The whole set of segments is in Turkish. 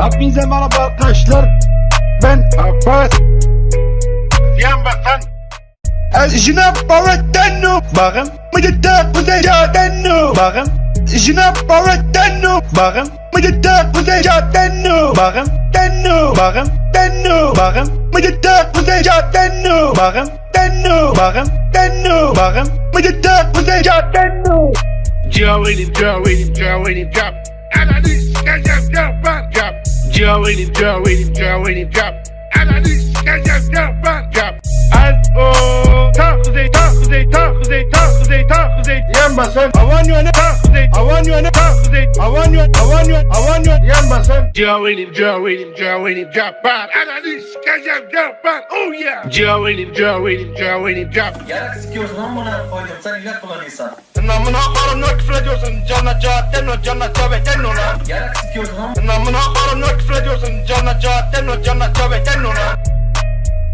Hepinize merhaba arkadaşlar. Ben Abbas. Yan basan. Jnab Baratano. Bakın. Mıcıta Kuzeyatano. Bakın. Jnab Baratano. Bakın. Mıcıta Kuzeyatano. Bakın. Tano. Bakın. Tano. Bakın. Mıcıta Kuzeyatano. Bakın. Tano. Bakın. Tano. Bakın. Mıcıta Kuzeyatano. Joelim, Joelim, Joelim, job. Analiz, gazem, job, job. Joelim, Joelim, Joelim, job. Analiz, gazem, job. Az o. Ta kuzey, ta kuzey, ta kuzey, ta kuzey, ta kuzey. Yan basan. Avan yöne, ta kuzey. Avan yöne. Ta kuzey. Avan yöne. Avan yöne. Avan yöne. Yan basan. Joelim, Joelim, Joelim, job. Analiz, gazem, job. Oh yeah. Joelim, Joelim, Joelim, job. Yarak sikiyorsun amına koydum sen ilaç kullanıyorsan. Namına karımla küfür ediyorsun. Canına cahatten o canına çabetten o lan. Yarak sikiyorsun amına. Namına karımla küfür ediyorsun. Canına cahatten o canına çabetten o lan.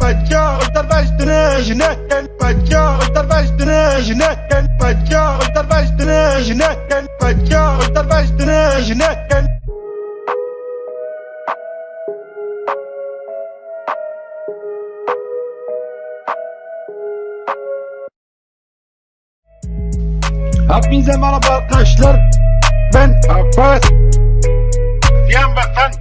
Bacca ultar baştını jinakken. Bacca ultar baştını jinakken. Bacca ultar baştını jinakken. Bacca ultar baştını jinakken. Hepinize merhaba arkadaşlar. Ben Abbas. Yan basan.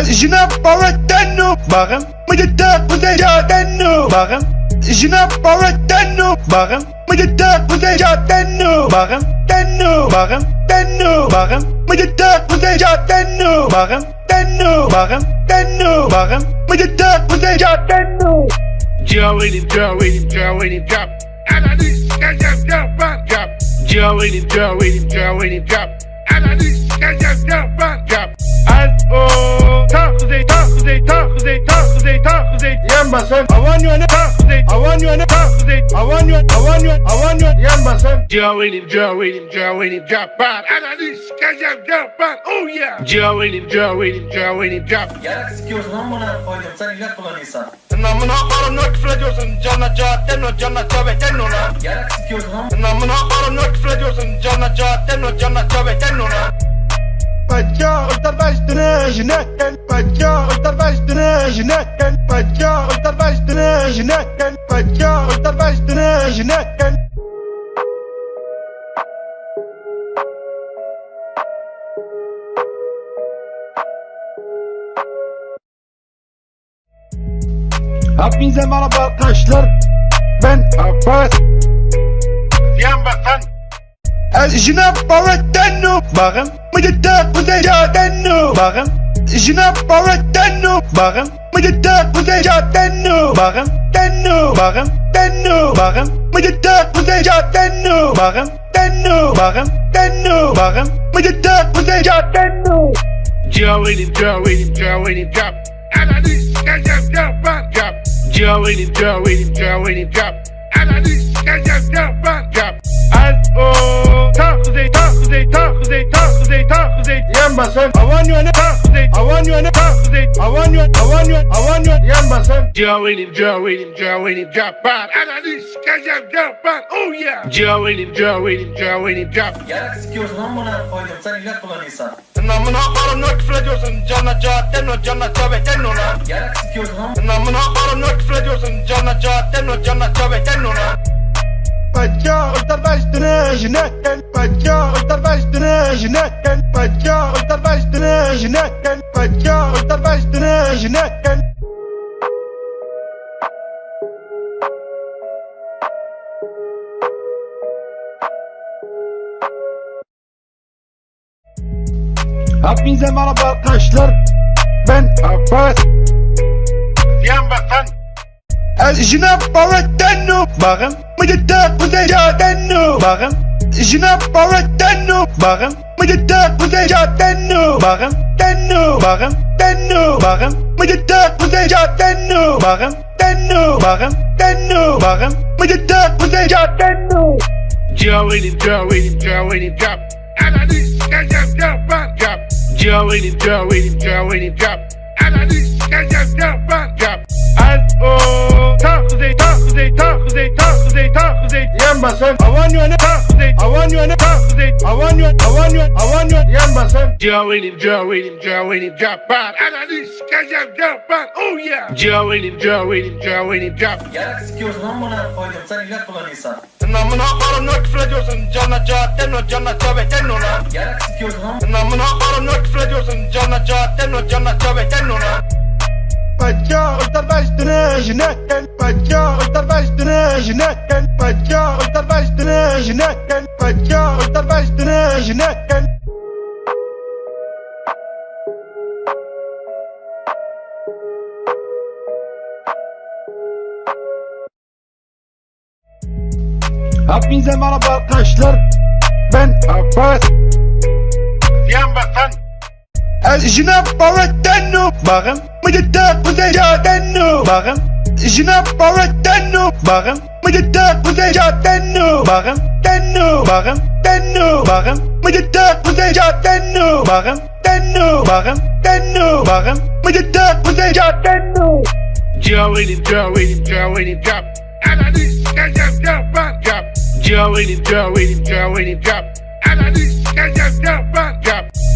Jnab Baratano. Bakın. Mıcıta Kuzeyatano. Bakın. Jnab Baratano. Bakın. Mıcıta Kuzeyatano. Bakın. Tano. Bakın. Tano. Bakın. Mıcıta Kuzeyatano. Bakın. Tano. Bakın. Tano. Bakın. Mıcıta Kuzeyatano. Joelim, Joelim, Joelim, job. Analiz, gazem, job. Joelim, Joelim, Joelim, job. Analiz, gazem, job. Az o. Ta kuzey, ta kuzey, ta kuzey, ta kuzey, ta kuzey. Yan basan. Avan yöne. Ta kuzey, Avan yöne. ta kuzey. Avan yöne. Avan yöne. Avan yöne. Yan basan. Joelim, Joelim, Joelim, job. Analiz, gazem, job. Oh yeah. Joelim, Joelim, Joelim, job. Yarak sikiyorsun amına koydum sen ilaç kullanıyorsan. Namına karımla küfür ediyorsun. Canına cahatten o canına çabetten o lan. Yarak sikiyorsun amına. Namına karımla küfür ediyorsun. Canına cahatten o canına çabetten o lan. Bacca ultar baştını jinakken. Bacca ultar baştını jinakken. Bacca ultar baştını jinakken. Bacca ultar baştını jinakken. Hepinize merhaba arkadaşlar. Ben Abbas. Yan basan. Jnab Baratano. Bakın. Mıcıta Kuzeyatano. Bakın. Jnab Baratano. Bakın. Mıcıta Kuzeyatano. Bakın. Tano. Bakın. Tano. Bakın. Mıcıta Kuzeyatano. Bakın. Tano. Bakın. Tano. Bakın. Mıcıta Kuzeyatano. Joelim, Joelim, Joelim, job. Analiz, gazem, job. Joelim, Joelim, Joelim, job. Analiz, gazem, job. Az o. Ta kuzey, ta kuzey, ta kuzey, ta kuzey, ta kuzey. Yan basan. Avan yöne. Ta kuzey, Avan yöne. ta kuzey. Avan yöne. Avan yöne. Avan yöne. Yan basan. Joelim, Joelim, Joelim, job. Analiz, gazem, job. Oh yeah. Joelim, Joelim, Joelim, job. Yarak sikiyorsun amına koydum sen ilaç kullanıyorsan. Namına karımla küfür ediyorsun. Canına cahatten o canına çabetten o lan. Yarak sikiyorsun amına. Namına karımla küfür ediyorsun. Canına cahatten o canına çabetten o lan. Bacca ultar baştını jinakken. Bacca ultar baştını jinakken. Bacca ultar baştını jinakken. Bacca ultar baştını jinakken. Hepinize merhaba arkadaşlar. Ben Abbas. Yan basan. Jnab Baratano. Bakın. Mıcıta Kuzeyatano. Bakın. Jnab Baratano. Bakın. Mıcıta Kuzeyatano. Bakın. Tano. Bakın. Tano. Bakın. Mıcıta Kuzeyatano. Bakın. Tano. Bakın. Tano. Bakın. Mıcıta Kuzeyatano. Joelim, Joelim, Joelim, job. Analiz, gazem, job. Joelim, Joelim, Joelim, job. Analiz, gazem, job. Az o. Takuzey, takuzey, takuzey, takuzey, takuzey. Yembasan. I want you on it. Takuzey, I want you on it. takuzey. I want you. I want you. I want you. Yembasan. Joe'nin, Joe'nin, Joe'nin, Japan. Ananı sikeceğim Japan. Oh yeah. Joe'nin, Joe'nin, Joe'nin, Japan. Yarak sikiyorsun amına koydum sen ilaç kullanıyorsan. Namına korum ne küfür ediyorsun? Canına cahatten o canına tövbeten ona. Yarak sikiyorsun amına. Namına korum ne küfür ediyorsun? Canına cahatten o canına tövbeten ona. Bacca uçlar baştını jinetten. Bacca uçlar baştını jinetten. Bacca uçlar baştını jinetten. Bacca uçlar baştını jinetten. Hepinize merhaba arkadaşlar. Ben Abbas. Yembasan. Jinap Baratano. Bakın. Mıcıta kuzey cadeno. Bakın. Jinap Baratano. Bakın. Mıcıta kuzey cadeno. Bakın. Tenno. Bakın. Tenno. Bakın. Mıcıta kuzey cadeno. Bakın. Tenno. Bakın. Tenno. Bakın. Mıcıta kuzey cadeno. Joe'nin, Joe'nin, Joe'nin, Japan. Ananı sikeceğim Japan. Joe'nin, Joe'nin, Joe'nin, Japan. Ananı sikeceğim Japan.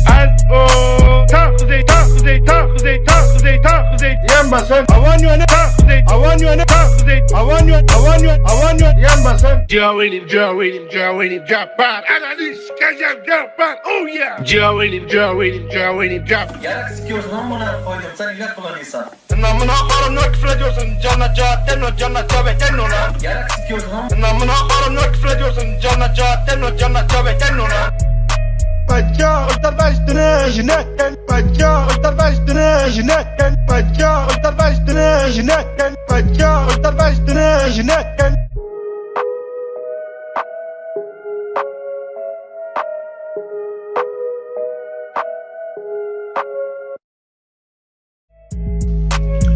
S.O. Takuzey, takuzey, takuzey, takuzey, takuzey. Yembasan. I want you on it. Takuzey, I want you on it. takuzey. I want you. I want you. I want you. Yembasan. Joe'nin, Joe'nin, Joe'nin, Japan. Ananı sikeceğim Japan. Oh yeah. Joe'nin, Joe'nin, Joe'nin, Japan. Yarak sikiyorsun amına koydum sen ilaç kullanıyorsan. Namına korum ne küfür ediyorsun? Canına cahatten o canına tövbeten ona. Yarak sikiyorsun amına. Namına korum ne küfür ediyorsun? Canına cahatten o canına tövbeten ona. Bacca uçlar baştını jinetten. Bacca uçlar baştını jinetten. Bacca uçlar baştını jinetten. Bacca uçlar baştını jinetten.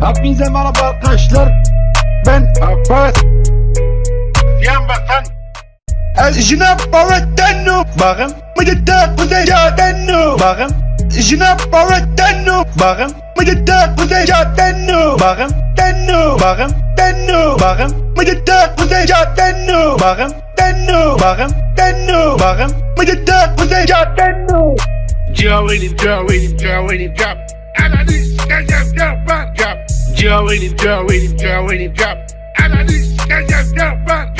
Hepinize merhaba arkadaşlar. Ben Abbas. Yembasan. Jinap Baratano. Bakın. Mıcıta kuzey cadeno. Bakın. Jinap Baratano. Bakın. Mıcıta kuzey cadeno. Bakın. Tenno. Bakın. Tenno. Bakın. Mıcıta kuzey cadeno. Bakın. Tenno. Bakın. Tenno. Bakın. Mıcıta kuzey cadeno. Joe'nin, Joe'nin, Joe'nin, Japan. Ananı sikeceğim Japan. Joe'nin, Joe'nin, Joe'nin, Japan. Ananı sikeceğim Japan.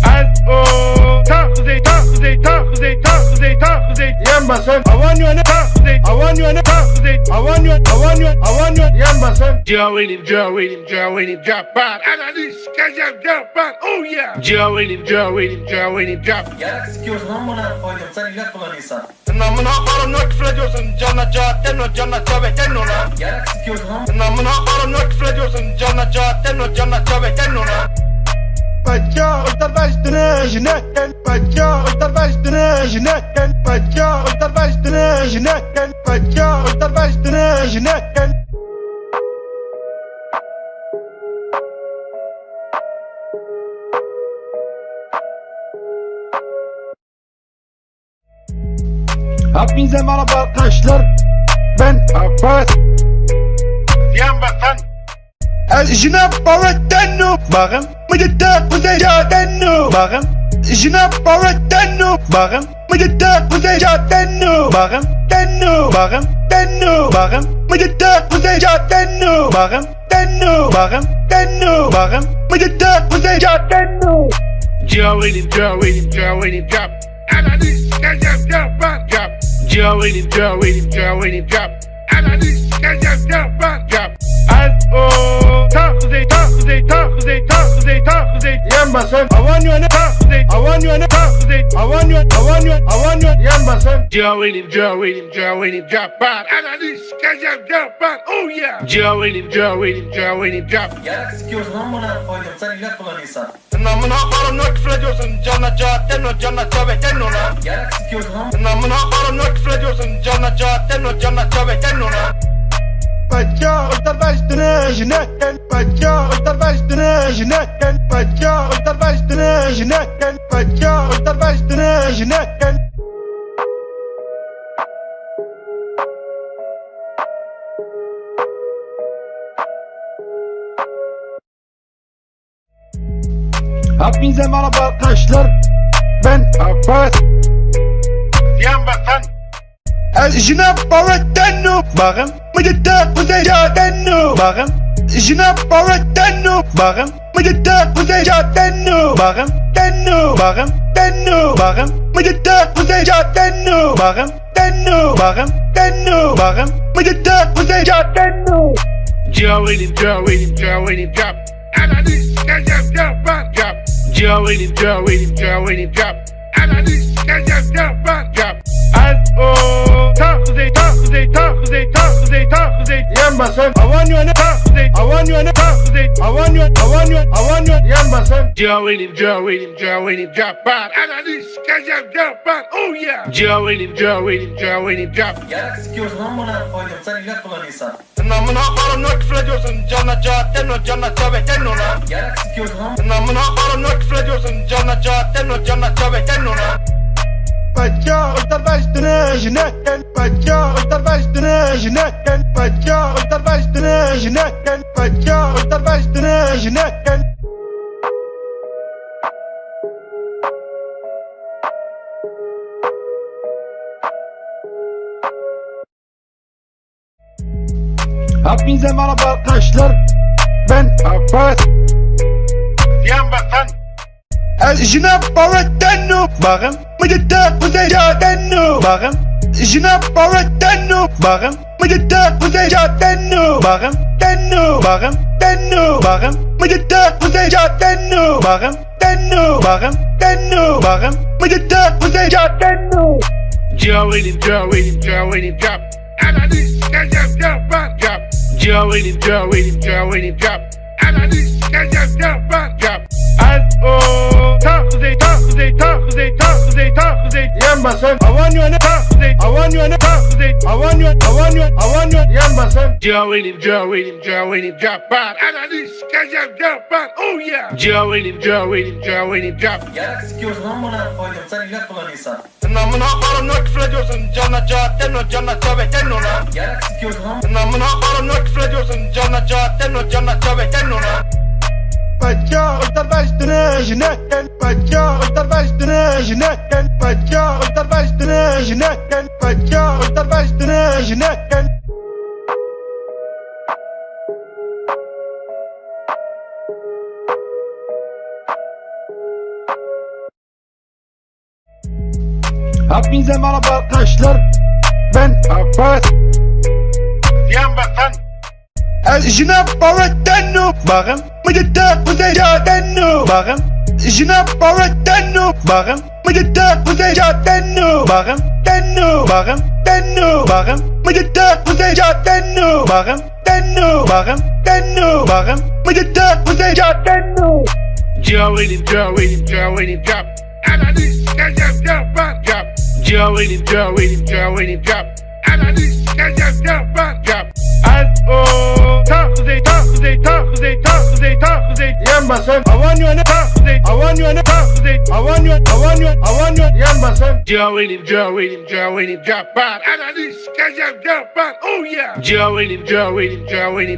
S.O. Takuzey, takuzey, takuzey, takuzey, takuzey. Yembasan. I want you on it. Takuzey, I want you on it. takuzey. I want you. I want you. I want you. Yembasan. Joe'nin, Joe'nin, Joe'nin, Japan. Ananı sikeceğim Japan. Oh yeah. Joe'nin, Joe'nin, Joe'nin, Japan. Yarak sikiyorsun amına koydum sen ilaç kullanıyorsan. Namına korum ne küfür ediyorsun? Canına cahatten o canına tövbeten ona. Yarak sikiyorsun amına. Namına korum ne küfür ediyorsun? Canına cahatten o canına tövbeten ona. Bacca uçlar baştını jinetten. Bacca uçlar baştını jinetten. Bacca uçlar baştını jinetten. Bacca uçlar baştını jinetten. Hepinize merhaba arkadaşlar. Ben Abbas. Yembasan. Jinap Baratano. Bakın. Mıcıta kuzey cadeno. Bakın. Jinap Baratano. Bakın. Mıcıta kuzey cadeno. Bakın. Tenno. Bakın. Tenno. Bakın. Mıcıta kuzey cadeno. Bakın. Tenno. Bakın. Tenno. Bakın. Mıcıta kuzey cadeno. Joe'nin, Joe'nin, Joe'nin, Japan. Ananı sikeceğim Japan. Joe'nin, Joe'nin, Joe'nin, Japan. Ananı sikeceğim Japan. S.O. Takuzey, takuzey, takuzey, takuzey, takuzey. Yembasan. I want you on it. Takuzey, I want you on it. takuzey. I want you. I want you. I want you. Yembasan. Joe'nin, Joe'nin, Joe'nin, Japan. Ananı sikeceğim Japan. Oh yeah. Joe'nin, Joe'nin, Joe'nin, Japan. Yarak sikiyorsun amına koydum sen ilaç kullanıyorsan. Namına korum ne küfür ediyorsun? Canına cahatten o canına tövbeten ona. Yarak sikiyorsun amına. Namına korum ne küfür ediyorsun? Canına cahatten o canına tövbeten ona. Bacca uçlar baştını jinetten. Bacca uçlar baştını jinetten. Bacca uçlar baştını jinetten. Bacca uçlar baştını jinetten. Hepinize merhaba arkadaşlar. Ben Abbas. Yan basan. الجناب بردنو باغم مجدك وزيجاتنو باغم الجناب بردنو باغم مجدك وزيجاتنو باغم تنو باغم تنو باغم مجدك وزيجاتنو باغم تنو باغم تنو باغم مجدك وزيجاتنو Joelim, drop. Analyst, drop. Joelim, drop. Analyst, drop. Az o tahzey. Yan basan Avan yöne tahzey. Avan yöne yan basan Joelim, drop. Analyst, drop. Oh yeah. Joelim, drop. Yarak sikiyorsun amına koydum sen ilaç kullanıyorsan. Namına karımla küfür ediyorsun Canla cahattenlo canla cavetenlo lan Yarak sikiyorsun amına. Namına karımla küfür ediyorsun Canla cahattenlo canla cavetenlo lan Bacca ultar baştını jinetten Bacca ultar baştını jinetten Bacca ultar baştını jinetten Bacca ultar baştını jinetten Hepinize merhaba arkadaşlar. Ben Abbas. Yan basan. الجناب بردنو باغم مجدك وزيجاتنو باغم الجناب بردنو باغم مجدك وزيجاتنو باغم تنو باغم تنو باغم مجدك وزيجاتنو باغم تنو باغم تنو باغم مجدك وزيجاتنو Joelim, drop. Analyst, drop. Joelim, drop. Analyst, drop. Az o tahzey. Yan basan Avan yöne tahzey. Avan yöne yan basan Joelim, drop. Analyst, drop. Oh yeah. Joelim, drop. Yarak sikiyorsun amına koydum sen ilaç kullanıyorsan. Namına karımla küfür ediyorsun Canla cahattenlo canla cavetenlo lan Yarak sikiyorsun amına. Namına karımla küfür ediyorsun Canla cahattenlo canla cavetenlo lan Bacca ultar baştını jinetten Bacca ultar baştını jinetten Bacca ultar baştını jinetten Bacca ultar baştını jinetten Hepinize merhaba arkadaşlar. Ben Abbas. Yan basan. الجناب بردنو باغم مجدك وزيجاتنو باغم الجناب بردنو باغم مجدك وزيجاتنو باغم تنو باغم تنو باغم مجدك وزيجاتنو باغم تنو باغم تنو باغم مجدك وزيجاتنو Joelim, drop. Analyst, drop. Joelim, drop. Analyst, drop. Az o tahzey. Yan basan Avan yöne tahzey. Avan yöne yan basan Joelim, drop. Analyst, drop. Oh yeah. Joelim,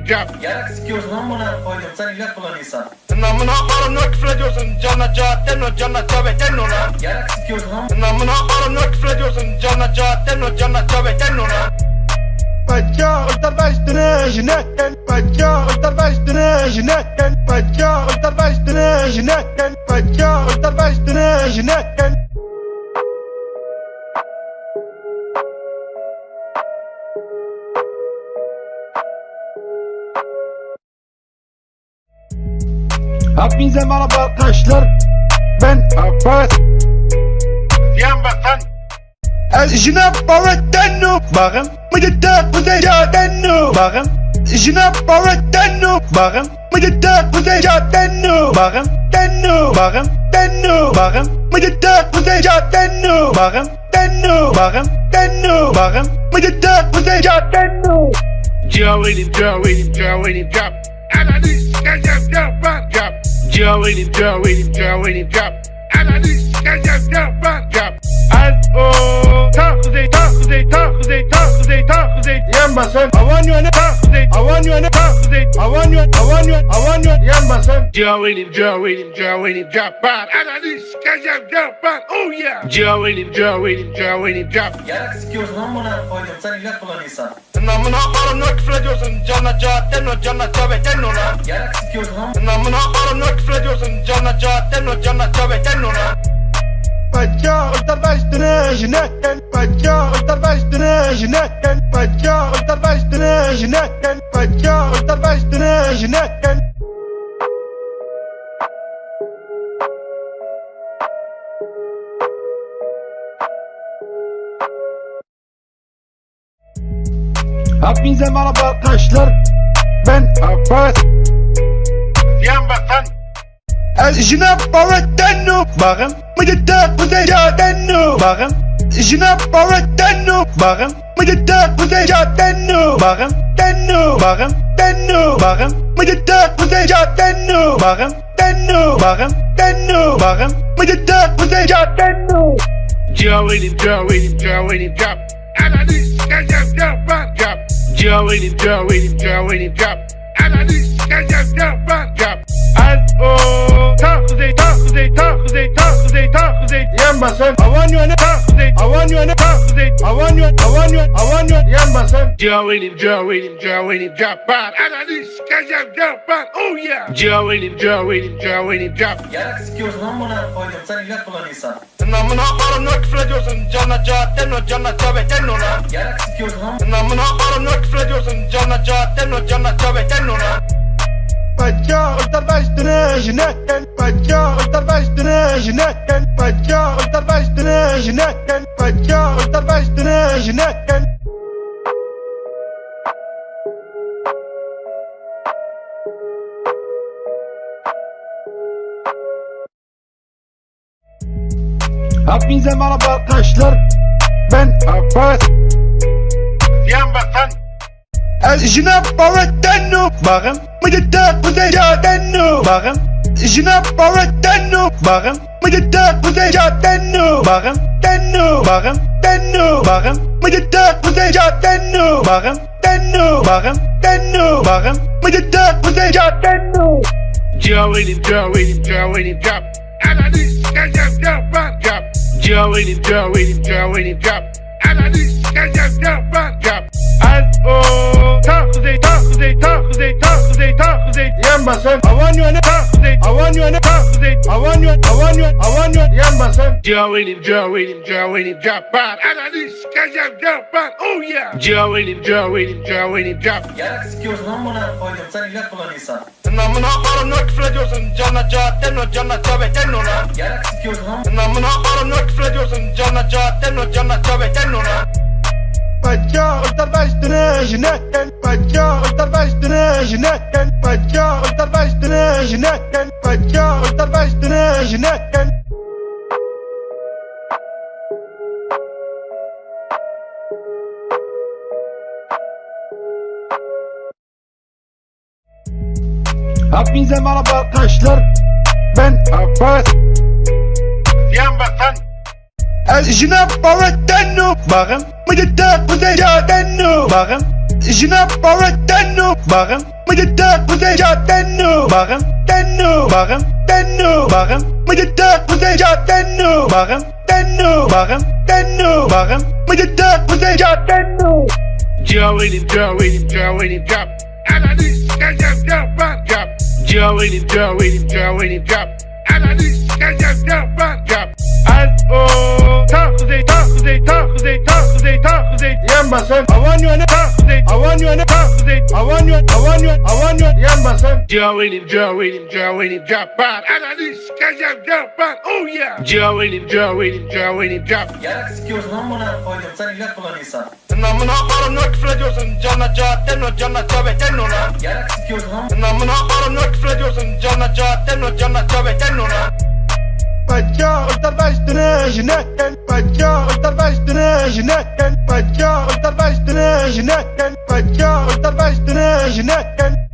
drop. Yarak sikiyorsun amına koydum sen ilaç kullanıyorsan. Namına karımla küfür ediyorsun Canla cahattenlo canla cavetenlo lan Yarak sikiyorsun amına. Namına karımla küfür ediyorsun Canla cahattenlo canla cavetenlo lan Bacca ultar baştını jinetten Bacca ultar baştını jinetten Bacca ultar baştını jinetten Bacca ultar baştını jinetten Hepinize merhaba arkadaşlar. Ben Abbas. Yan basan. الجناب بردنو باغم مجدك وزيجاتنو باغم الجناب بردنو باغم مجدك وزيجاتنو باغم تنو باغم تنو باغم مجدك وزيجاتنو باغم تنو باغم تنو باغم مجدك وزيجاتنو Joelim, drop. Analyst, drop. Joelim, drop. Analyst, drop. Az o Kuzey, ta kuzey, ta kuzey, ta kuzey, ta kuzey. Yan basın. Avan yöne. Ta kuzey, Avan yöne. ta kuzey. Avan yöne. Avan yöne. Avan yöne. Yan basın. Joe'nin, Joe'nin, Joe'nin drop bad. Ananı sikeceğim drop bad. Oh yeah. Joe'nin, Joe'nin, Joe'nin drop. Yarak sikiyorsun amına koydum sen ilaç kullanıyorsan. Namına karımla küfür ediyorsun. Canla cahatten o canla cabetten o lan. Yarak sikiyorsun amına. Namına karımla küfür ediyorsun. Canla cahatten o canla cabetten o lan. Bacca ultar baştını jinetten. Bacca ultar baştını jinetten. Bacca ultar baştını jinetten. Bacca ultar baştını jinetten. Hepinize merhaba arkadaşlar. Ben Abbas. Yan basan. Jine Bavettenno. Bakın. Mıcıtta kuzecatenno. Bakın. Jine Bavettenno. Bakın. Mıcıtta kuzecatenno. Bakın. Tenno. Bakın. Tenno. Bakın. Mıcıtta kuzecatenno. Bakın. Tenno. Bakın. Tenno. Bakın. Mıcıtta kuzecatenno. Joe'nin, Joe'nin, Joe'nin drop. Ananı sikeceğim drop bad. Drop. Joe'nin, Joe'nin, Joe'nin drop. Ananı sikeceğim drop bad. Drop. Az o. Ta kuzey, ta kuzey, ta kuzey, ta kuzey, ta kuzey. Yan basın. Avan yöne. Ta kuzey, Avan yöne. ta kuzey. Avan yöne. Avan yöne. Avan yöne. Yan basın. Joe'nin, Joe'nin, Joe'nin drop bad. Ananı sikeceğim drop bad. Oh yeah. Joe'nin, Joe'nin, Joe'nin drop. Yarak sikiyorsun amına koydum sen ilaç kullanıyorsan. Namına karımla küfür ediyorsun. Canla cahatten o canla cabetten o lan. Yarak sikiyorsun amına. Namına karımla küfür ediyorsun. Canla cahatten o canla cabetten o lan. Bacca ultar baştını jinetten. Bacca ultar baştını jinetten. Bacca ultar baştını jinetten. Bacca ultar baştını jinetten. Hepinize merhaba arkadaşlar. Ben Abbas. Yan basan. Jine Bavettenno. Bakın. Mıcıtta kuzecatenno. Bakın. Jine Bavettenno. Bakın. Mıcıtta kuzecatenno. Bakın. Tenno. Bakın. Tenno. Bakın. Mıcıtta kuzecatenno. Bakın. Tenno. Bakın. Tenno. Bakın. Mıcıtta kuzecatenno. Joe'nin, Joe'nin, Joe'nin drop. Ananı sikeceğim drop bad. Drop. Joe'nin, Joe'nin, Joe'nin drop. Ananı sikeceğim drop bad. Drop. Az o. Ta kuzey, ta kuzey, ta kuzey, ta kuzey, ta kuzey. Yan basın. Avan yöne. Ta kuzey, Avan yöne. ta kuzey. Avan yöne. Avan yöne. Avan yöne. Yan basın. Joe'nin, Joe'nin, Joe'nin drop bad. Ananı sikeceğim drop bad. Oh yeah. Joe'nin, Joe'nin, Joe'nin drop. Yarak sikiyorsun amına koydum sen ilaç kullanıyorsan. Namına karımla küfür ediyorsun. Canla cahatten o canla cabetten o lan. Yarak sikiyorsun amına. Namına karımla küfür ediyorsun. Canla cahatten o canla cabetten o lan. Bacca ultar baştını jinetten. Bacca ultar baştını jinetten. Bacca ultar baştını jinetten. Bacca ultar baştını jinetten. Hepinize merhaba arkadaşlar. Ben Abbas. Yan basan. Jine Bavettenno. Bakın. Mıcıtta kuzecatenno. Bakın. Jine Bavettenno. Bakın. Mıcıtta kuzecatenno. Bakın. Tenno. Bakın. Tenno. Bakın. Mıcıtta kuzecatenno. Bakın. Tenno. Bakın. Tenno. Bakın. Mıcıtta kuzecatenno. Joe'nin, Joe'nin, Joe'nin drop. Ananı sikeceğim drop bad. Drop. Joe'nin, Joe'nin, Joe'nin drop. Ananı sikeceğim drop bad. Drop. Az o. Ta kuzey, ta kuzey, ta kuzey, ta kuzey, ta kuzey. Yan basın. Avan yöne. Ta kuzey, Avan yöne. ta kuzey. Avan yöne. Avan yöne. Avan yöne. Yan basın. Joe'nin, Joe'nin, Joe'nin drop bad. Ananı sikeceğim drop bad. Oh yeah. Joe'nin, Joe'nin, Joe'nin drop. Yarak sikiyorsun amına koydum sen ilaç kullanıyorsan. Namına karımla küfür ediyorsun. Canla cahatten o canla cabetten o lan. Yarak sikiyorsun amına. Namına karımla küfür ediyorsun. Canla cahatten o canla cabetten o lan. Bacca ultar baştını jinetten. Bacca ultar baştını jinetten. Bacca ultar baştını jinetten. Bacca ultar baştını jinetten.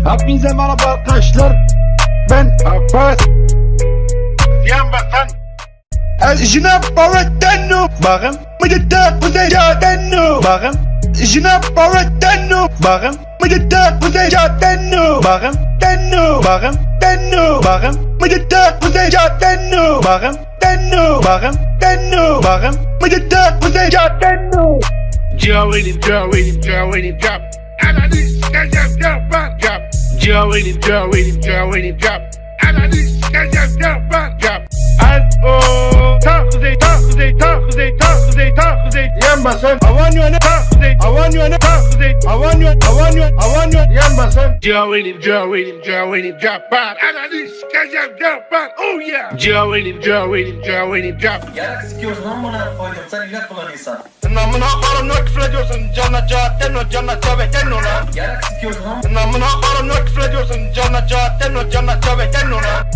Hepinize merhaba arkadaşlar. Ben Abbas. Yan basan. Jnab Baratano. Bakın. Mıcıda Kuzeycaatano. Bakın. Jnab Baratano. Bakın. Mıcıda Kuzeycaatano. Bakın. Tenno. Bakın. Tenno. Bakın. Mıcıda Kuzeycaatano. Bakın. Tenno. Bakın. Tenno. Bakın. Mıcıda Kuzeycaatano. Joelim, Joelim, Joelim, drop. Analyst, drop, drop. Joelim, Joelim, Joelim, drop. Analyst, drop. Al-o. Tahzey, tahzey, tahzey, tahzey, tahzey. Yan basan. Avan yöne, tahzey. Avan yöne, tahzey. Avan yöne, avan yöne, avan yöne. Yan basan. Joelim, Joelim, Joelim, drop. Analyst, drop. Oh yeah. Joelim, Joelim, Joelim, drop. Yarak sikiyorsun amına koydum sen ilah kullanıyorsan. Namına karımla küfür ediyorsun. Canına cahattenno, canına cavetenno lan. Yarak sikiyorsun amına. Namına karımla küfür ediyorsun. Canına cahattenno, canına cavetenno lan.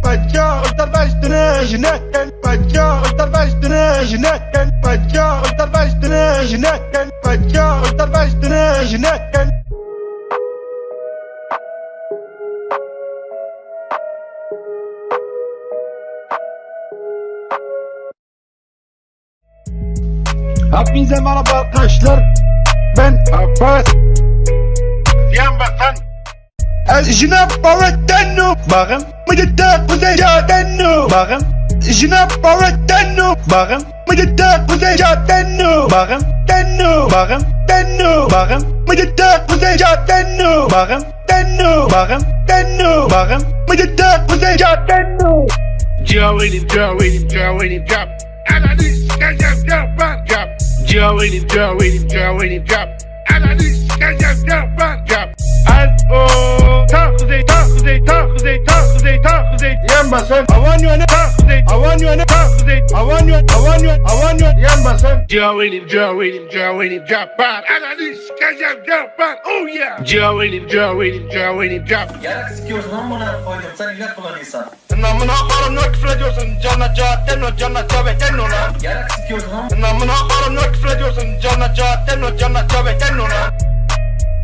Bacca, ultar baştını, jinetten. Bacca, ultar baştını, jinetten. Bacca, ultar baştını, jinetten. Bacca, ultar baştını, jinetten. Hepinize merhaba arkadaşlar. Ben Abbas. Yan basan. Jnab Baratano. Bakın. Mıcıda Kuzeycaatano. Bakın. Jnab Baratano. Bakın. Mıcıda Kuzeycaatano. Bakın. Tenno. Bakın. Tenno. Bakın. Mıcıda Kuzeycaatano. Bakın. Tenno. Bakın. Tenno. Bakın. Mıcıda Kuzeycaatano. Joelim, Joelim, Joelim, drop. Analyst, drop. Joelim, Joelim, Joelim, drop. Analyst, drop. Al-o. Tahzey, tahzey, tahzey, tahzey, tahzey. Yan basan. Avan yöne, tahzey. Avan yöne, tahzey. Avan yöne, avan yöne, avan yöne. Yan basan. Joelim, Joelim, Joelim, drop. Analyst, drop. Oh yeah. Joelim, Joelim, Joelim, drop. Yarak sikiyorsun amına koydum sen ilah kullanıyorsan. Namına karımla küfür ediyorsun. Canına cahattenno, canına cavetenno lan. Yarak sikiyorsun amına. Namına karımla küfür ediyorsun. Canına cahattenno, canına cavetenno lan.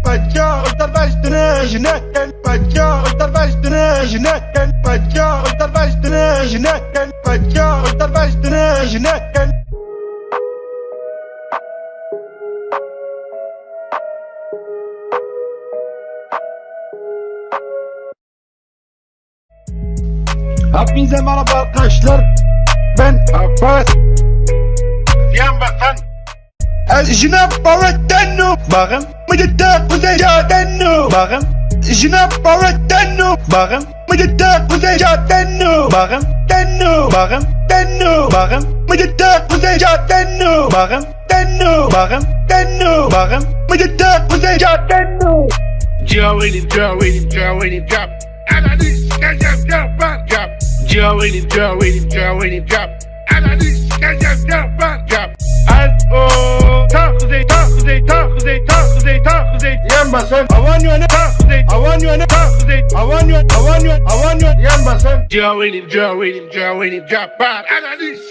Bacca, ultar baştını, jinetten. Bacca, ultar baştını, jinetten. Bacca, ultar baştını, jinetten. Bacca, ultar baştını, jinetten. Hepinize merhaba arkadaşlar. Ben Abbas. Yan basan. Jnab Baratano. Bakın. Mıcıda Kuzeycaatano. Bakın. Jnab Baratano. Bakın. Mıcıda Kuzeycaatano. Bakın. Tenno. Bakın. Tenno. Bakın. Mıcıda Kuzeycaatano. Bakın. Tenno. Bakın. Tenno. Bakın. Mıcıda Kuzeycaatano. Joelim, Joelim, Joelim, drop. Analyst, drop. Joelim, Joelim, Joelim, drop. Analyst, drop. Al-o. Tahzey, tahzey, tahzey, tahzey, tahzey. Yan basan. Avan yöne, tahzey. Avan yöne, tahzey. Avan yöne, avan yöne, avan yöne. Yan basan. Joelim, Joelim, Joelim, drop. Analyst,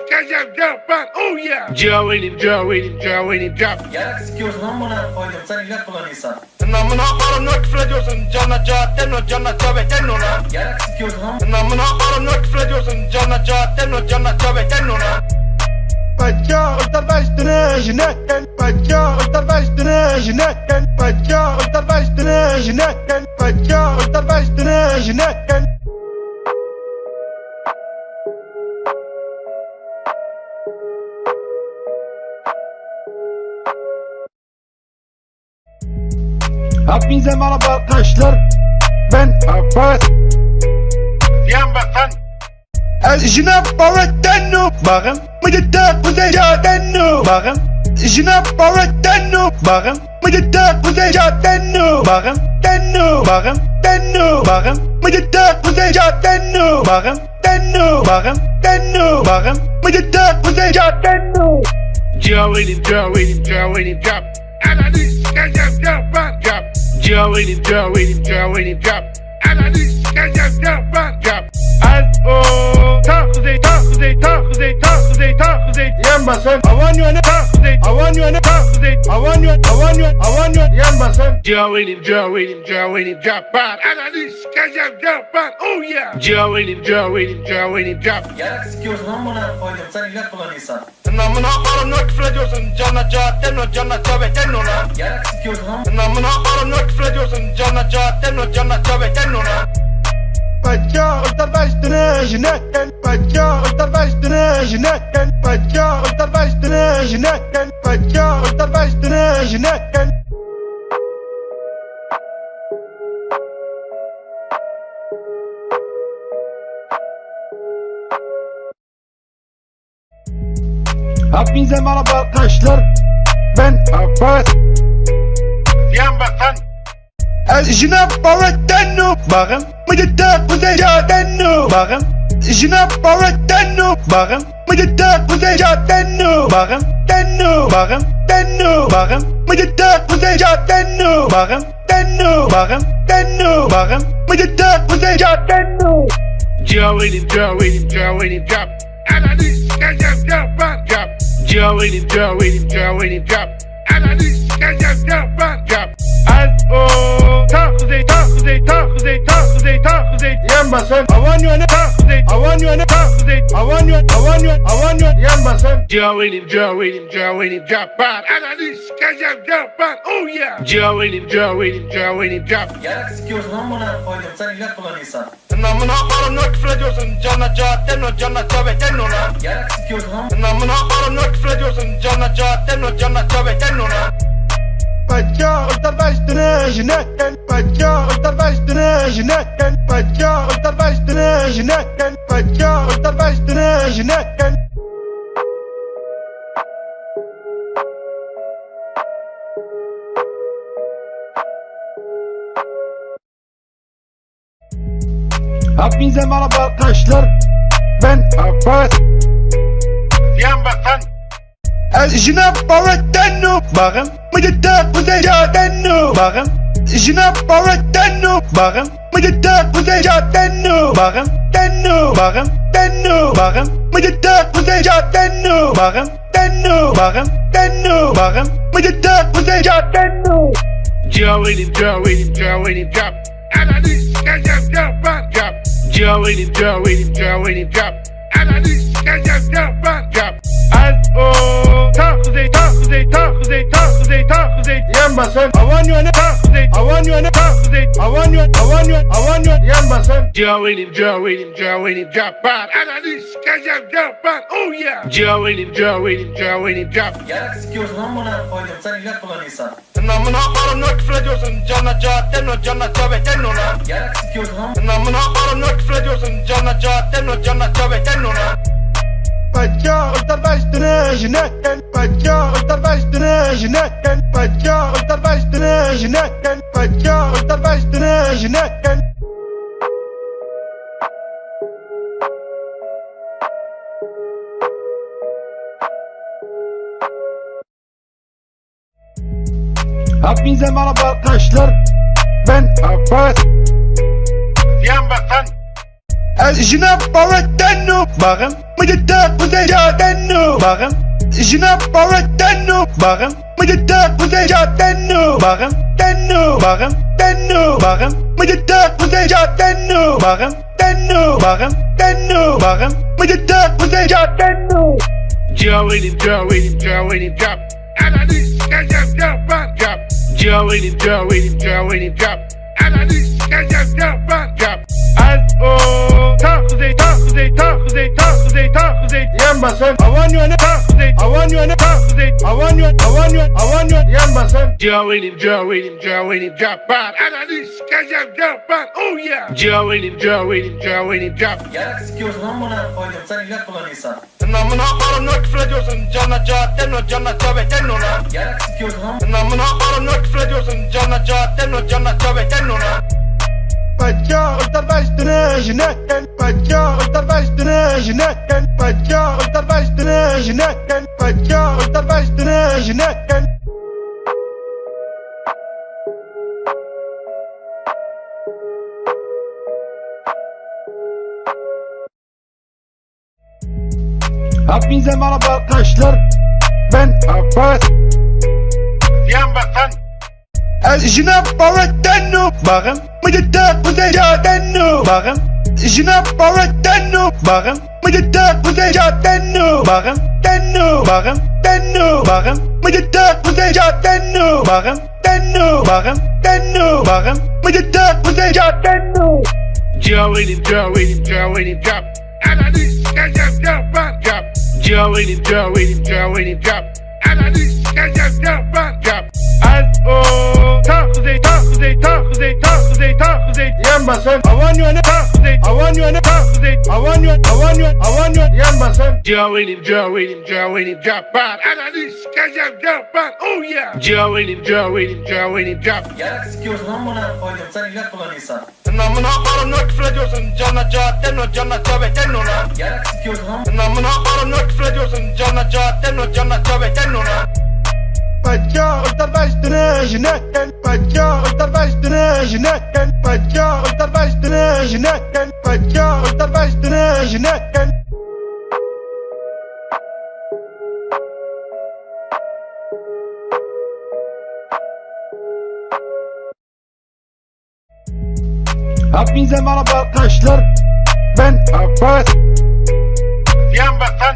drop. Oh yeah. Joelim, Joelim, Joelim, drop. Yarak sikiyorsun amına koydum sen ilah kullanıyorsan. Namına karımla küfür ediyorsun. Canına cahattenno, canına cavetenno lan. Yarak sikiyorsun amına. Namına karımla küfür ediyorsun. Canına cahattenno, canına cavetenno lan. Bacca, ultar baştını, jinetten. Bacca, ultar baştını, jinetten. Bacca, ultar baştını, jinetten. Bacca, ultar baştını, jinetten. Hepinize merhaba arkadaşlar. Ben Abbas. Yan basan. Jnab Baratano. Bakın. Mıcıda Kuzeycaatano. Bakın. Jnab Baratano. Bakın. Mıcıda Kuzeycaatano. Bakın. Tenno. Bakın. Tenno. Bakın. Mıcıda Kuzeycaatano. Bakın. Tenno. Bakın. Tenno. Bakın. Mıcıda Kuzeycaatano. Joelim, Joelim, Joelim, drop. Analyst, drop. Joelim, Joelim, Joelim, drop. Analyst, drop. Al-o. Tahzey, tahzey. kuzey, ta kuzey, ta kuzey, ta kuzey. Yan basın. Avan yöne. Ta kuzey, Avan yöne. ta kuzey. Avan yöne. Avan yöne. Avan yöne. Yan basın. Joe'nin, drop out. Ananı sikeceğim, drop out. Oh yeah. Joe'nin, drop. Yarak sikiyorsun amına koydum sen ilaç kullanıyorsan. Namına korum ne küfür ediyorsun? Cana cahatten o cana tövbeten ona. Yarak sikiyorsun amına. Namına korum ne küfür ediyorsun? Cana cahatten o cana tövbeten ona. Bacca uçtar baştını jinetten. Bacca uçtar baştını jinetten. Bacca uçtar baştını jinetten. Bacca uçtar baştını jinetten. Hepinize merhaba arkadaşlar. Ben Abbas. Yan basan. Jinab Baratenu. Bakın. Müdette kuzey cadenu. Bakın. Jinab Baratenu. Bakın. Müdette kuzey cadenu. Bakın. Denu. Bakın. Denu. Bakın. Müdette kuzey cadenu. Bakın. Denu. Bakın. Denu. Bakın. Müdette kuzey cadenu. Joe'nin, drop. Ananı sikeceğim, drop out. Joe'nin, drop. Ananı sikeceğim, drop. Az-o. Ta kuzey, ta kuzey, ta kuzey, ta kuzey, ta kuzey. Yan basın. Avan yöne. Ta kuzey, Avan yöne. ta kuzey. Avan yöne. Avan yöne. Avan yöne. Yan basın. Joe'nin, drop out. Ananı sikeceğim, drop out. Oh yeah. Joe'nin, drop. Yarak sikiyorsun amına koydum sen ilaç kullanıyorsan. Namına korum ne küfür ediyorsun? Cana cahatten o cana tövbeten ona. Yarak sikiyorsun amına. Namına korum ne küfür ediyorsun? Cana cahatten o cana tövbeten ona. Bacca uçtar baştını jinetten. Bacca uçtar baştını jinetten. Bacca uçtar baştını jinetten. Bacca uçtar baştını jinetten. Hepinize merhaba arkadaşlar. Ben Abbas. Yan basan. Jinab Baratenu. Bakın. Müdette kuzey cadenu. Bakın. Jinab Baratenu. Bakın. Müdette kuzey cadenu. Bakın. Denu. Bakın. Denu. Bakın. Müdette kuzey cadenu. Bakın. Denu. Bakın. Denu. Bakın. Müdette kuzey cadenu. Joe'nin, drop. Ananı sikeceğim, drop out. Joe'nin, drop. Ananı sikeceğim, drop out. Az-o. Ta kuzey, ta kuzey, ta kuzey, ta kuzey, ta kuzey. Yan basın. Avan yöne. Ta kuzey, Avan yöne. ta kuzey. Avan yöne. Avan yöne. Avan yöne. Yan basın. Joe'nin, drop out. Ananı sikeceğim, drop out. Oh yeah. Joe'nin, drop. Yarak sikiyorsun amına koydum sen ilaç kullanıyorsan. Namına korum ne küfür ediyorsun? Cana cahatten o cana tövbeten ona. Yarak sikiyorsun amına. Namına korum ne küfür ediyorsun? Cana cahatten o cana tövbeten ona. Bacca uçtar baştını jinetten. Bacca uçtar baştını jinetten. Bacca uçtar baştını jinetten. Bacca uçtar baştını jinetten. Hepinize merhaba arkadaşlar. Ben Abbas. Yan basan. Jinab Baratenu. Bakın. Müdette kuzey cadenu. Bakın. Jinab Baratenu. Bakın. Müdette kuzey cadenu. Bakın. Denu. Bakın. Denu. Bakın. Müdette kuzey cadenu. Bakın. Denu. Bakın. Denu. Bakın. Müdette kuzey cadenu. Joe'nin, drop. Ananı sikeceğim, drop out. Joe'nin, drop. Ananı sikeceğim, drop out. Az-o. Ta kuzey, ta kuzey, ta kuzey, ta kuzey, ta kuzey. Yan basın. Avan yöne. Ta kuzey, Avan yöne. ta kuzey. Avan yöne. Avan yöne. Avan yöne. Yan basın. Joe'nin, drop out. Ananı sikeceğim, drop out. Oh yeah. Joe'nin, drop. Yarak sikiyorsun amına koydum sen ilaç kullanıyorsan. Namına korum ne küfür ediyorsun? Cana cahatten o cana tövbeten ona. Yarak sikiyorsun amına. Namına korum ne küfür ediyorsun? Cana cahatten o cana tövbeten ona. Bacca uçtar baştını jinetten. Bacca uçtar baştını jinetten. Bacca uçtar baştını jinetten. Bacca uçtar baştını jinetten. Hepinize merhaba arkadaşlar. Ben Abbas. Yan basan. Jina Baratano. Bakın. Mıcıda Kuzeycaateno. Bakın. Jina Baratano. Bakın. Mıcıda Kuzeycaateno. Bakın. Tenno. Bakın. Tenno. Bakın. Mıcıda Kuzeycaateno. Bakın. Tenno. Bakın. Tenno. Bakın. Mıcıda Kuzeycaateno. Joe him, drop. Analyst, drop. Joe him, drop. Analyst, drop. Az-o. Tahuzey. Yan basan. Avan yöne. Tahuzey. Avan yöne. Tahuzey. Avan yöne. Avan yöne. Avan yöne. Yan basan. Joe him, drop. Analyst, drop. Oh yeah. Joe him, drop. Yarak sikiyorsun amına koydum sen ilaç kullanıyorsan. Namına karım ne küfür ediyorsun? Cana caateno, cana caveteno lan. Yarak sikiyorsun amına. Namına karım ne küfür ediyorsun? Cana caateno, cana caveteno lan. Bacca ultar baştını jinakken. Bacca ultar baştını jinakken. Bacca ultar baştını jinakken. Bacca ultar baştını jinakken. Hepinize merhaba arkadaşlar. Ben Abbas. Yan basan.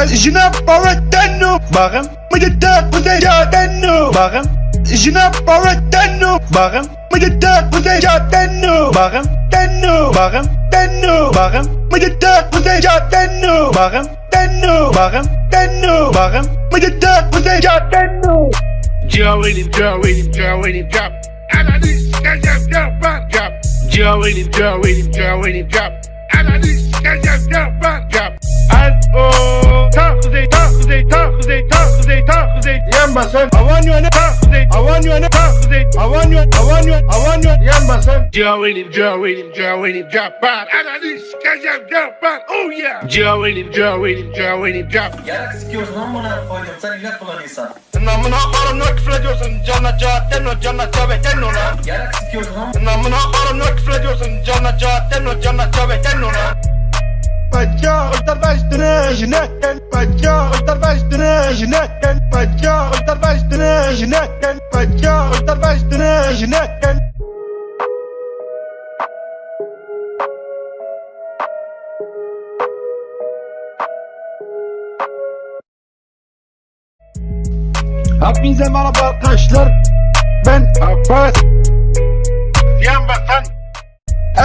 Jina Baratano. Bakın. Mıcıda Kuzeycaateno. Bakın. Jina Baratano. Bakın. Mıcıda Kuzeycaateno. Bakın. Tenno. Bakın. Tenno. Bakın. Mıcıda Kuzeycaateno. Bakın. Tenno. Bakın. Tenno. Bakın. Mıcıda Kuzeycaateno. Joe him, drop. Analyst, drop. Joe him, drop. Analyst, drop. Az-o. Tahuzey. Yan basan. Avan yöne. Tahuzey. Avan yöne. Tahuzey. Avan yöne. Avan yöne. Avan yöne. Yan basan. Joe him, drop. Analyst, drop. Oh yeah. Joe him, drop. Yarak sikiyorsun amına koydum sen ilaç kullanıyorsan. Namına karım ne küfür ediyorsun? Cana caateno, cana caveteno lan. Yarak sikiyorsun amına. Namına karım ne küfür ediyorsun? Cana caateno, cana caveteno lan. Bacca ultar baştını jinakken. Bacca ultar baştını jinakken. Bacca ultar baştını jinakken. Bacca ultar baştını jinakken. Hepinize merhaba arkadaşlar. Ben Abbas. Yan basan.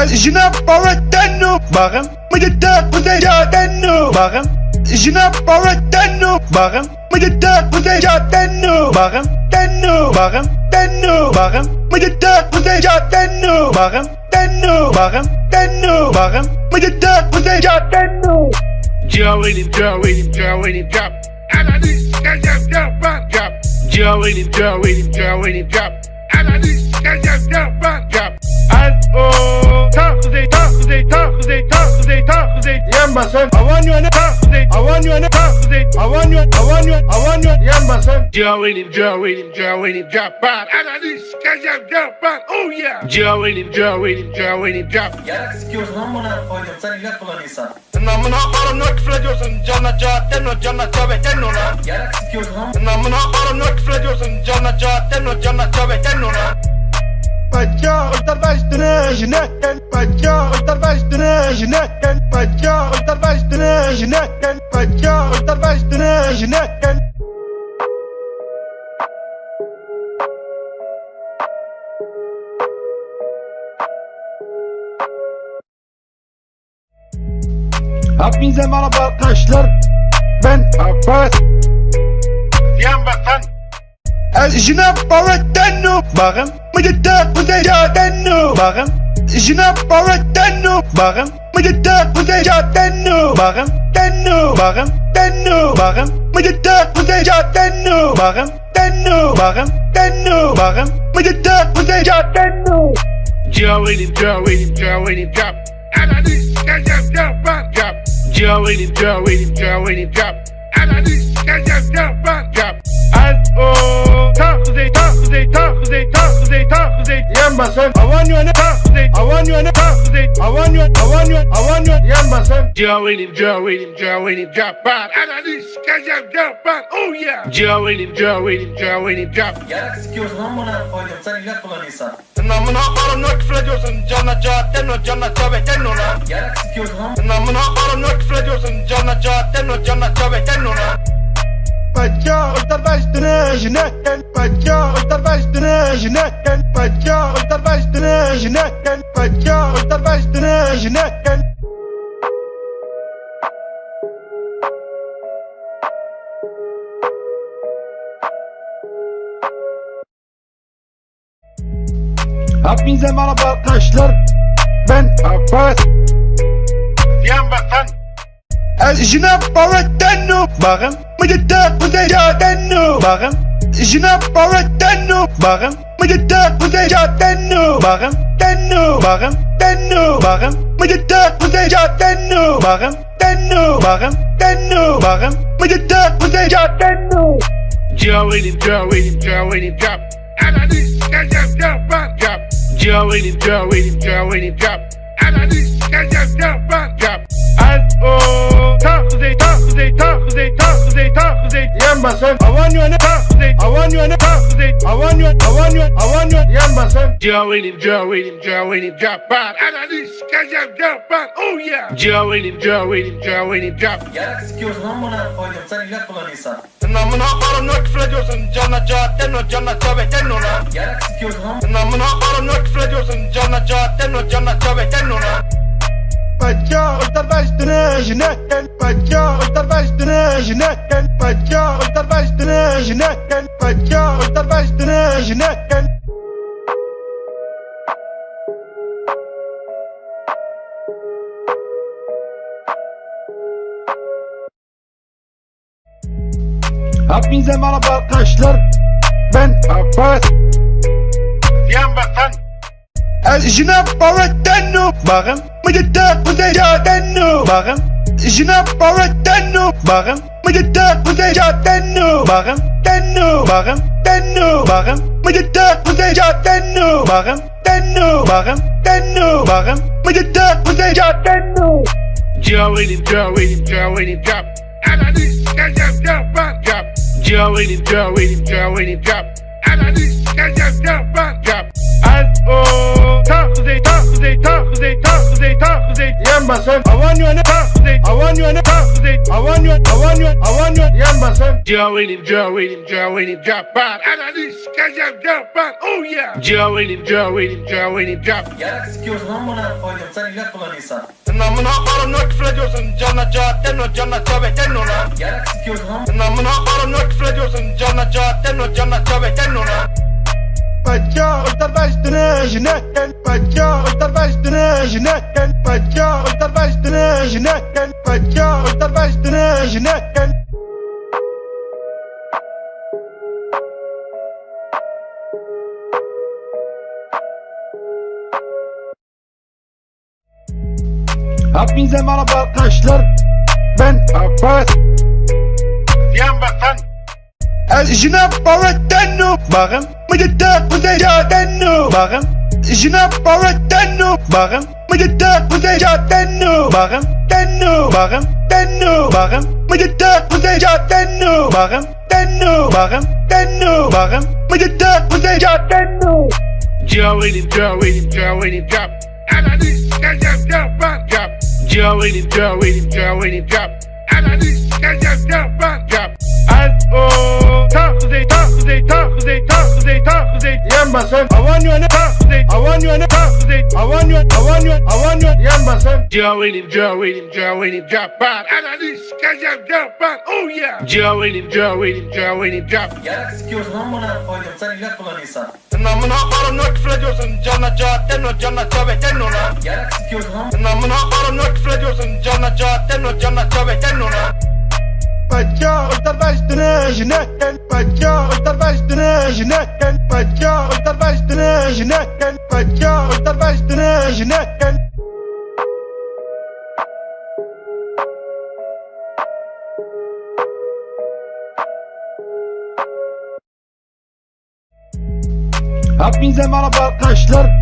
Jina Baratano. Bakın. Mıcıda Kuzeycaateno. Bakın. Jina Baratano. Bakın. Mıcıda Kuzeycaateno. Bakın. Tenno. Bakın. Tenno. Bakın. Mıcıda Kuzeycaateno. Bakın. Tenno. Bakın. Tenno. Bakın. Mıcıda Kuzeycaateno. Joe him, drop. Analyst, drop. Joe him, drop. Analyst, drop. Az-o. Tahuzey. Yan basan. Avan yöne. Tahuzey. Avan yöne. Tahuzey. Avan yöne. Avan yöne. Avan yöne. Yan basan. Joe him, drop. Analyst, drop. Oh yeah. Joe him, drop. Yarak sikiyorsun amına koydum sen ilaç kullanıyorsan. Namına karım ne küfür ediyorsun? Cana caateno, cana caveteno lan. Yarak sikiyorsun amına. Namına karım ne küfür ediyorsun? Cana caateno, cana caveteno lan. Bacca ultar baştını jinakken. Bacca ultar baştını jinakken. Bacca ultar baştını jinakken. Bacca ultar baştını jinakken. Hepinize merhaba arkadaşlar. Ben Abbas. Yan basan. Jina Baratano. Bakın. Mıcıda Kuzeycaateno. Bakın. Jina Baratano. Bakın. Mıcıda Kuzeycaateno. Bakın. Tenno. Bakın. Tenno. Bakın. Mıcıda Kuzeycaateno. Bakın. Tenno. Bakın. Tenno. Bakın. Mıcıda Kuzeycaateno. Joe him, drop. Analyst, drop. Joe him, drop. Analyst, drop. Az-o. Kuzey, Kuzey, Kuzey, Kuzey, Kuzey. Yan basın. Avan yöne. Kuzey, Avan yöne. Kuzey. Avan yöne. Avan yöne. Avan yöne. Yan basın. Joe in him, Joe in him, Joe in him, drop out. Analiz, kazan, drop out. Oh yeah. Joe in him, Joe in him, Joe in him, drop. Yarak sikiyorsun amına koydum sen ilah kullanıyorsan. Namına karımla küfür ediyorsun. Canına cahatten o canına cabetten ona. Yarak sikiyorsun amına. Namına karımla küfür ediyorsun. Canına cahatten o canına cabetten ona. Bacca ultar baştını jinetten. Bacca ultar baştını jinetten. Bacca ultar baştını jinetten. Bacca ultar baştını jinetten. Hepinize merhaba arkadaşlar. Ben Abbas. Yan basan. Jine Bavettenno. Bakın. Mıcıtta kuzey cadenno. Bakın. Jine Bavettenno. Bakın. Mıcıtta kuzey cadenno. Bakın. Denno. Bakın. Denno. Bakın. Mıcıtta kuzey cadenno. Bakın. Denno. Bakın. Denno. Bakın. Mıcıtta kuzey cadenno. Joe in him, Joe in him, Joe in him, drop. Analiz, kazan, drop out, drop. Joe in him, Joe in him, Joe in him, drop. Analiz, kazan, drop out, drop. Az-o. Kuzey, Kuzey, Kuzey, Kuzey, Kuzey. Yan basın. Avan yöne. Kuzey, Avan yöne. Kuzey. Avan yöne. Avan yöne. Avan yöne. Yan basın. Joe in him, Joe in him, Joe in him, drop out. Analiz, kazan, drop out. Oh yeah. Joe in him, Joe in him, Joe in him, drop. Yarak sikiyorsun amına koydum sen ilah kullanıyorsan. Namına karımla küfür ediyorsun. Canına cahatten o canına cabetten ona. Yarak sikiyorsun amına. Namına karımla küfür ediyorsun. Canına cahatten o canına cabetten ona. Bacca ultar baştını jinetten. Bacca ultar baştını jinetten. Bacca ultar baştını jinetten. Bacca ultar baştını jinetten. Hepinize merhaba arkadaşlar. Ben Abbas. Yan basan. Jine Bavettenno. Bakın. Mıcıtta kuzey cadenno. Bakın. Jine Bavettenno. Bakın. Mıcıtta kuzey cadenno. Bakın. Denno. Bakın. Denno. Bakın. Mıcıtta kuzey cadenno. Bakın. Denno. Bakın. Denno. Bakın. Mıcıtta kuzey cadenno. Joe in him, Joe in him, Joe in him, drop. Analiz, kazan, drop out, drop. Joe in him, Joe in him, Joe in him, drop. Analiz, kazan, drop out, drop. Az-o. Kuzey, Kuzey, Kuzey, Kuzey, Kuzey. Yan basın. Avan yöne. Kuzey, Avan yöne. Kuzey. Avan yöne. Avan yöne. Avan yöne. Yan basın. Joe in him, Joe in him, Joe in him, drop out. Analiz, kazan, drop out. Oh yeah. Joe in him, Joe in him, Joe in him, drop. Yarak sikiyorsun amına koydum sen ilah kullanıyorsan. Namına karımla küfür ediyorsun. Canına cahatten o canına cabetten ona. Yarak sikiyorsun amına. Namına karımla küfür ediyorsun. Canına cahatten o canına cabetten ona. Bacca ultar baştını jinetten. Bacca ultar baştını jinetten. Bacca ultar baştını jinetten. Bacca ultar baştını jinetten. Hepinize merhaba arkadaşlar. Ben Abbas. Yan basan. Jine Bavettenno. Bakın. Mıcıtta kuzey cadenno. Bakın. Jine Bavettenno. Bakın. Mıcıtta kuzey cadenno. Bakın. Denno. Bakın. Denno. Bakın. Mıcıtta kuzey cadenno. Bakın. Denno. Bakın. Denno. Bakın. Mıcıtta kuzey cadenno. Joe in him, Joe in him, Joe in him, drop. Analiz, kazan, drop out, drop. Joe in him, Joe in him, Joe in him, drop. Analiz, kazan, drop out, drop. Az-o. Kuzey, Kuzey, Kuzey, Kuzey, Kuzey. Yan basın. Avan yöne. Kuzey, Avan yöne. Kuzey. Avan yöne. Avan yöne. Avan yöne. Yan basın. Joe in him, Joe in him, Joe in him, drop out. Analiz, kazan, drop out. Oh yeah. Joe in him, Joe in him, Joe in him, drop. Yarak sikiyorsun amına koydum sen ilah kullanıyorsan. Namına karımla küfür ediyorsun. Canına cahatten o canına cabetten ona. Yarak sikiyorsun amına. Namına karımla küfür ediyorsun. Canına cahatten o canına cabetten ona. Bacca ultar baştını jinetten. Bacca ultar baştını jinetten. Bacca ultar baştını jinetten. Bacca ultar baştını jinetten. Hepinize merhaba arkadaşlar.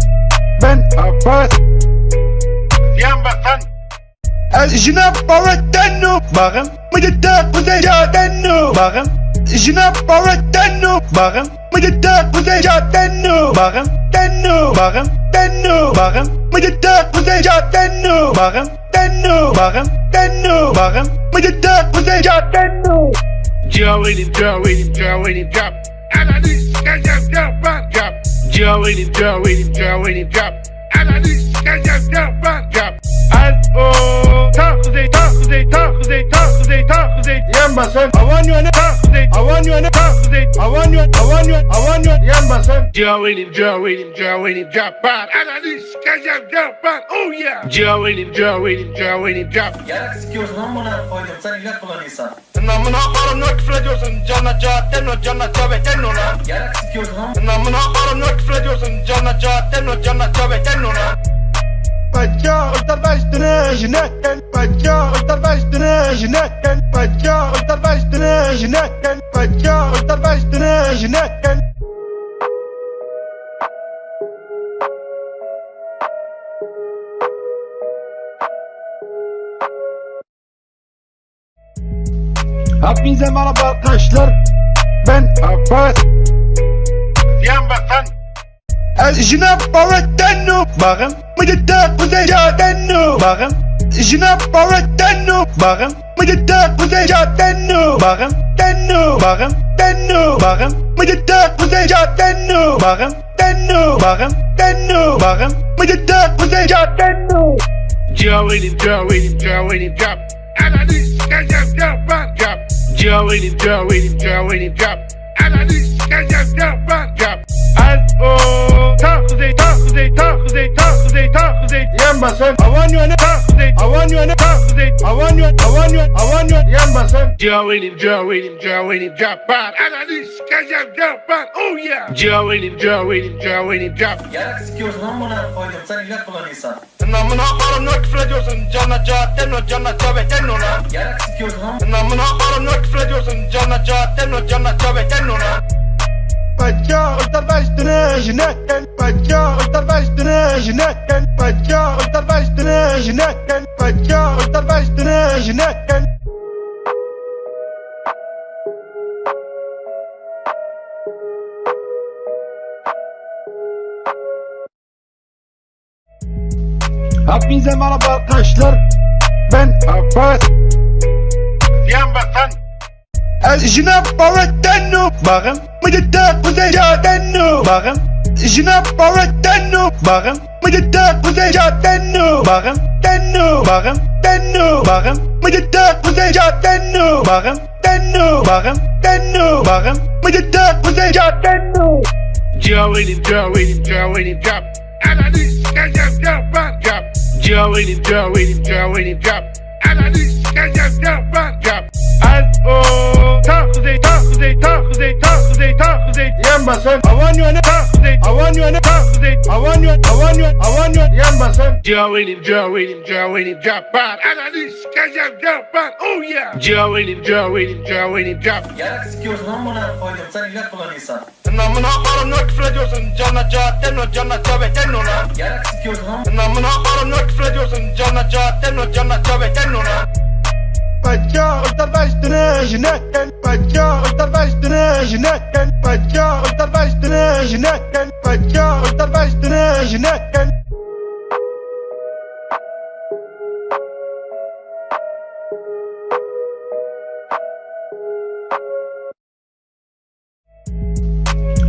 Ben Abbas. Yan basan. Jnab Baratano. Bakın. Mıcıda Kuzeycaatano. Bakın. Jnab Baratano. Bakın. Mıcıda Kuzeycaatano. Bakın. Tenno. Bakın. Tenno. Bakın. Mıcıda Kuzeycaatano. Bakın. Tenno. Bakın. Tenno. Bakın. Mıcıda Kuzeycaatano. Joelim, Joelim, Joelim, drop. Analyst, drop, drop. Joelim, Joelim, Joelim, drop. Analyst, drop. As-o. Takuzey, takuzey, takuzey, takuzey, takuzey. Yan basan. Avan yöne. Takuzey, Avan yöne. takuzey. Avan yöne. Avan yöne. Avan yöne. Yan basan. Joelim, Joelim, Joelim, drop. Analyst, drop. Oh yeah. Joelim, Joelim, Joelim, drop. Yarak sikiyorsun amına koydum sen ilah kullanıyorsan. Namına karımla küfür ediyorsun. Canına cahattenno. Canına cavettenno lan. Yarak sikiyorsun amına. Namına karımla küfür ediyorsun. Canına cahattenno. Canına cavettenno lan. Bacca ultar baştını jinakken. Bacca ultar baştını jinakken. Bacca ultar baştını jinakken. Bacca ultar baştını jinakken. Hepinize merhaba arkadaşlar. Ben Abbas. Yan basan. Jnab Baratano. Bakın. Mıcıda Kuzeycaatano. Bakın. Jnab Baratano. Bakın. Mıcıda Kuzeycaatano. Bakın. Tenno. Bakın. Tenno. Bakın. Mıcıda Kuzeycaatano. Bakın. Tenno. Bakın. Tenno. Bakın. Mıcıda Kuzeycaatano. Joelim, Joelim, Joelim, drop. Analyst, drop. Joelim, Joelim, Joelim, drop. Analyst, drop. As-o. Takuzey, takuzey, takuzey, takuzey, takuzey. Yan basan. Avan yöne. Takuzey, Avan yöne. takuzey. Avan yöne. Avan yöne. Avan yöne. Yan basan. Joelim, Joelim, Joelim, drop. Analyst, drop. Oh yeah. Joelim, Joelim, Joelim, drop. Yarak sikiyorsun amına koydum sen ilah kullanıyorsan. Namına karımla küfür ediyorsun. Canına cahattenno. Canına cavettenno lan. Yarak sikiyorsun amına. Namına karımla küfür ediyorsun. Canına cahattenno. Canına cavettenno lan. Bacca ultar baştını jinakken. Bacca ultar baştını jinakken. Bacca ultar baştını jinakken. Bacca ultar baştını jinakken. Hepinize merhaba arkadaşlar. Ben Abbas. Yan basan. Jnab Baratano. Bakın. Mıcıda Kuzeycaatano. Bakın. Jnab Baratano. Bakın. Mıcıda Kuzeycaatano. Bakın. Tenno. Bakın. Tenno. Bakın. Mıcıda Kuzeycaatano. Bakın. Tenno. Bakın. Tenno. Bakın. Mıcıda Kuzeycaatano. Joelim, Joelim, Joelim, drop. Analyst, drop. Joelim, Joelim, Joelim, drop. Analyst, drop. As-o. Takuzey, takuzey, takuzey, takuzey, takuzey. Yan basan. Avan yöne. Takuzey, Avan yöne. takuzey. Avan yöne. Avan yöne. Avan yöne. Yan basan. Joelim, Joelim, Joelim, drop. Analyst, drop. Oh yeah. Joelim, Joelim, Joelim, drop. Yarak sikiyorsun amına koydum sen ilah kullanıyorsan. Namına karımla küfür ediyorsun. Canına cahattenno. Canına cavettenno lan. Yarak sikiyorsun amına. Namına karımla küfür ediyorsun. Canına cahattenno. Canına cavettenno lan. Bacca ultar baştını jinakken. Bacca ultar baştını jinakken. Bacca ultar baştını jinakken. Bacca ultar baştını jinakken.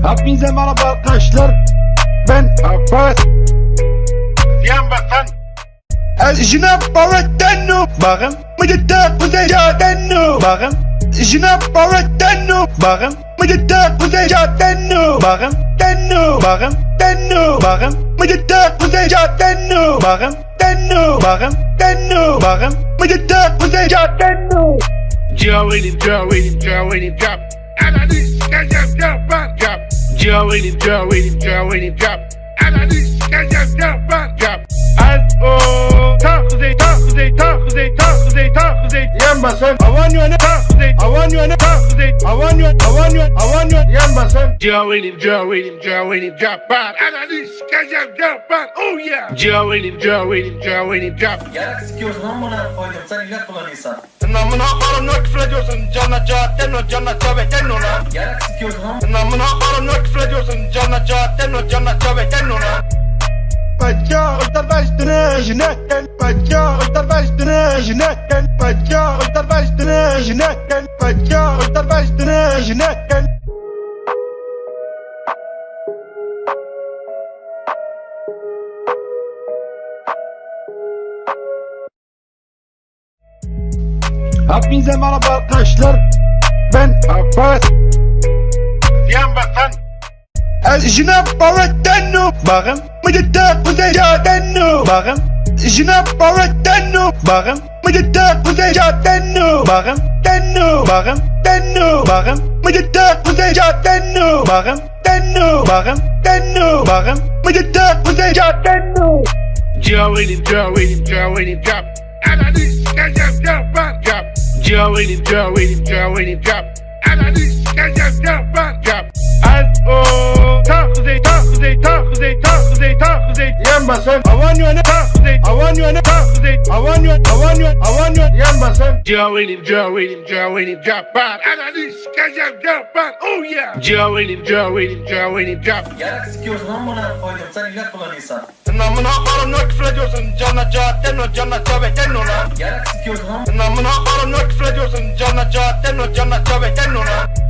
Hepinize merhaba arkadaşlar. Ben Abbas. Yan basan. Jnab Baratano. Bakın. Mıcıda Kuzeycaatano. Bakın. Jnab Baratano. Bakın. Mıcıda Kuzeycaatano. Bakın. Tenno. Bakın. Tenno. Bakın. Mıcıda Kuzeycaatano. Bakın. Tenno. Bakın. Tenno. Bakın. Mıcıda Kuzeycaatano. Joelim, Joelim, Joelim, drop. Analyst, drop. Joelim, Joelim, Joelim, drop. Analyst, drop. As-o. Takuzey, takuzey, takuzey, takuzey, takuzey. Yan Yanmasın. Havan yöne. Havan yöne. Havan yöne. Havan yöne. Havan yöne. Yanmasın. Joe in him, Joe in him, Joe in him, drop out. Analiz sikeceğim, drop out. Oh yeah. Joe in him, Joe in him, Joe in him, drop. Yarak sikiyorsun amına koydum sen ilaç kullanıyorsan. Namına haram ne küfür ediyorsun? Canına cahatten o canına tövbeten ona. Yarak sikiyorsun amına. Namına haram ne küfür ediyorsun? Canına cahatten o canına tövbeten ona. Bacca uçlar baştını jinetten. Bacca uçlar baştını jinetten. Bacca uçlar baştını jinetten. Bacca uçlar baştını jinetten. Hepinize merhaba arkadaşlar. Ben Abbas. Yanmasın. Jinab Baratenu. Bakın. Mıcıda kuzey cadenu. Bakın. Jinab Baratenu. Bakın. Mıcıda kuzey cadenu. Bakın. Denu. Bakın. Denu. Bakın. Mıcıda kuzey cadenu. Bakın. Denu. Bakın. Denu. Bakın. Mıcıda kuzey cadenu. Joe in him, Joe in him, Joe in him, drop. Analiz sikeceğim, drop out, drop. Joe in him, Joe in him, Joe in him, drop. Analiz sikeceğim, drop out, drop. O ta kuzey ta kuzey ta kuzey ta kuzey ta kuzey yanmasın. Havan yöne ta kuzey. Havan yöne ta kuzey. Havan yöne. Havan yöne. Havan yöne yanmasın. Joe in him, Joe in him, Joe in him, drop out. Analiz sikeceğim, drop out. Oh yeah. Joe in him, Joe in him, Joe in him, drop. Yarak sikiyorsun amına koydum sen ilaç kullanıyorsan. Namına haram ne küfür ediyorsun? Canına cahatten o canına tövbeten ona. Yarak sikiyorsun amına. Namına haram ne küfür ediyorsun? Canına cahatten o canına tövbeten ona.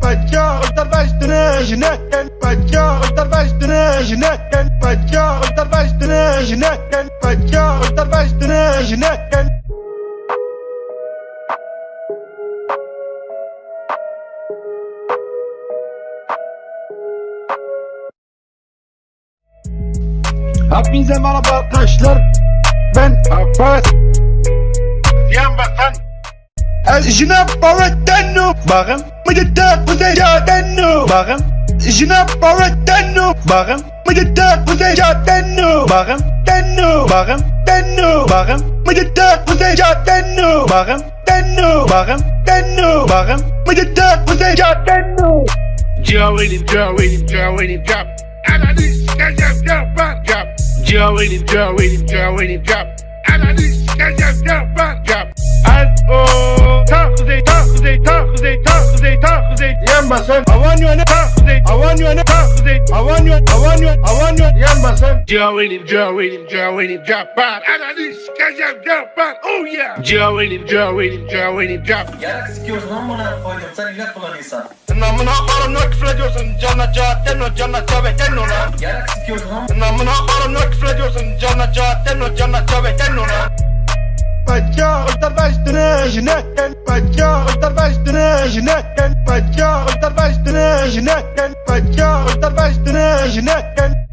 Bacca uçlar baştını jinetten. Bacca uçlar baştını jinetten. Bacca uçlar baştını jinetten. Bacca uçlar baştını jinetten. Hepinize merhaba arkadaşlar. Ben Abbas. Yanmasın. Jinab Baratenu. Bakın. Mıcıda kuzey cadenu. Bakın. Jinab Baratenu. Bakın. Mıcıda kuzey cadenu. Bakın. Denu. Bakın. Denu. Bakın. Mıcıda kuzey cadenu. Bakın. Denu. Bakın. Denu. Bakın. Mıcıda kuzey cadenu. Joe in him, Joe in him, Joe in him, drop. Analiz sikeceğim, drop out, drop. Joe in him, Joe in him, Joe in him, drop. Analiz sikeceğim, drop out, drop. O ta kuzey ta kuzey ta kuzey ta kuzey ta kuzey yanmasın. Havan yöne ta kuzey. Havan yöne ta kuzey. Havan yöne. Havan yöne. Havan yöne yanmasın. Joe in him, Joe in him, Joe in him, drop out. Analiz sikeceğim, drop out. Oh yeah. Joe in him, Joe in him, Joe in him, drop. Yarak sikiyorsun amına koydum sen ilaç kullanıyorsan. Namına haram ne küfür ediyorsun? Canına cahatten o canına tövbeten ona. Yarak sikiyorsun amına. Namına haram ne küfür ediyorsun? Canına cahatten o canına tövbeten ona. Bacca uçlar baştını jinetten. Bacca uçlar baştını jinetten. Bacca uçlar baştını jinetten. Bacca uçlar baştını jinetten.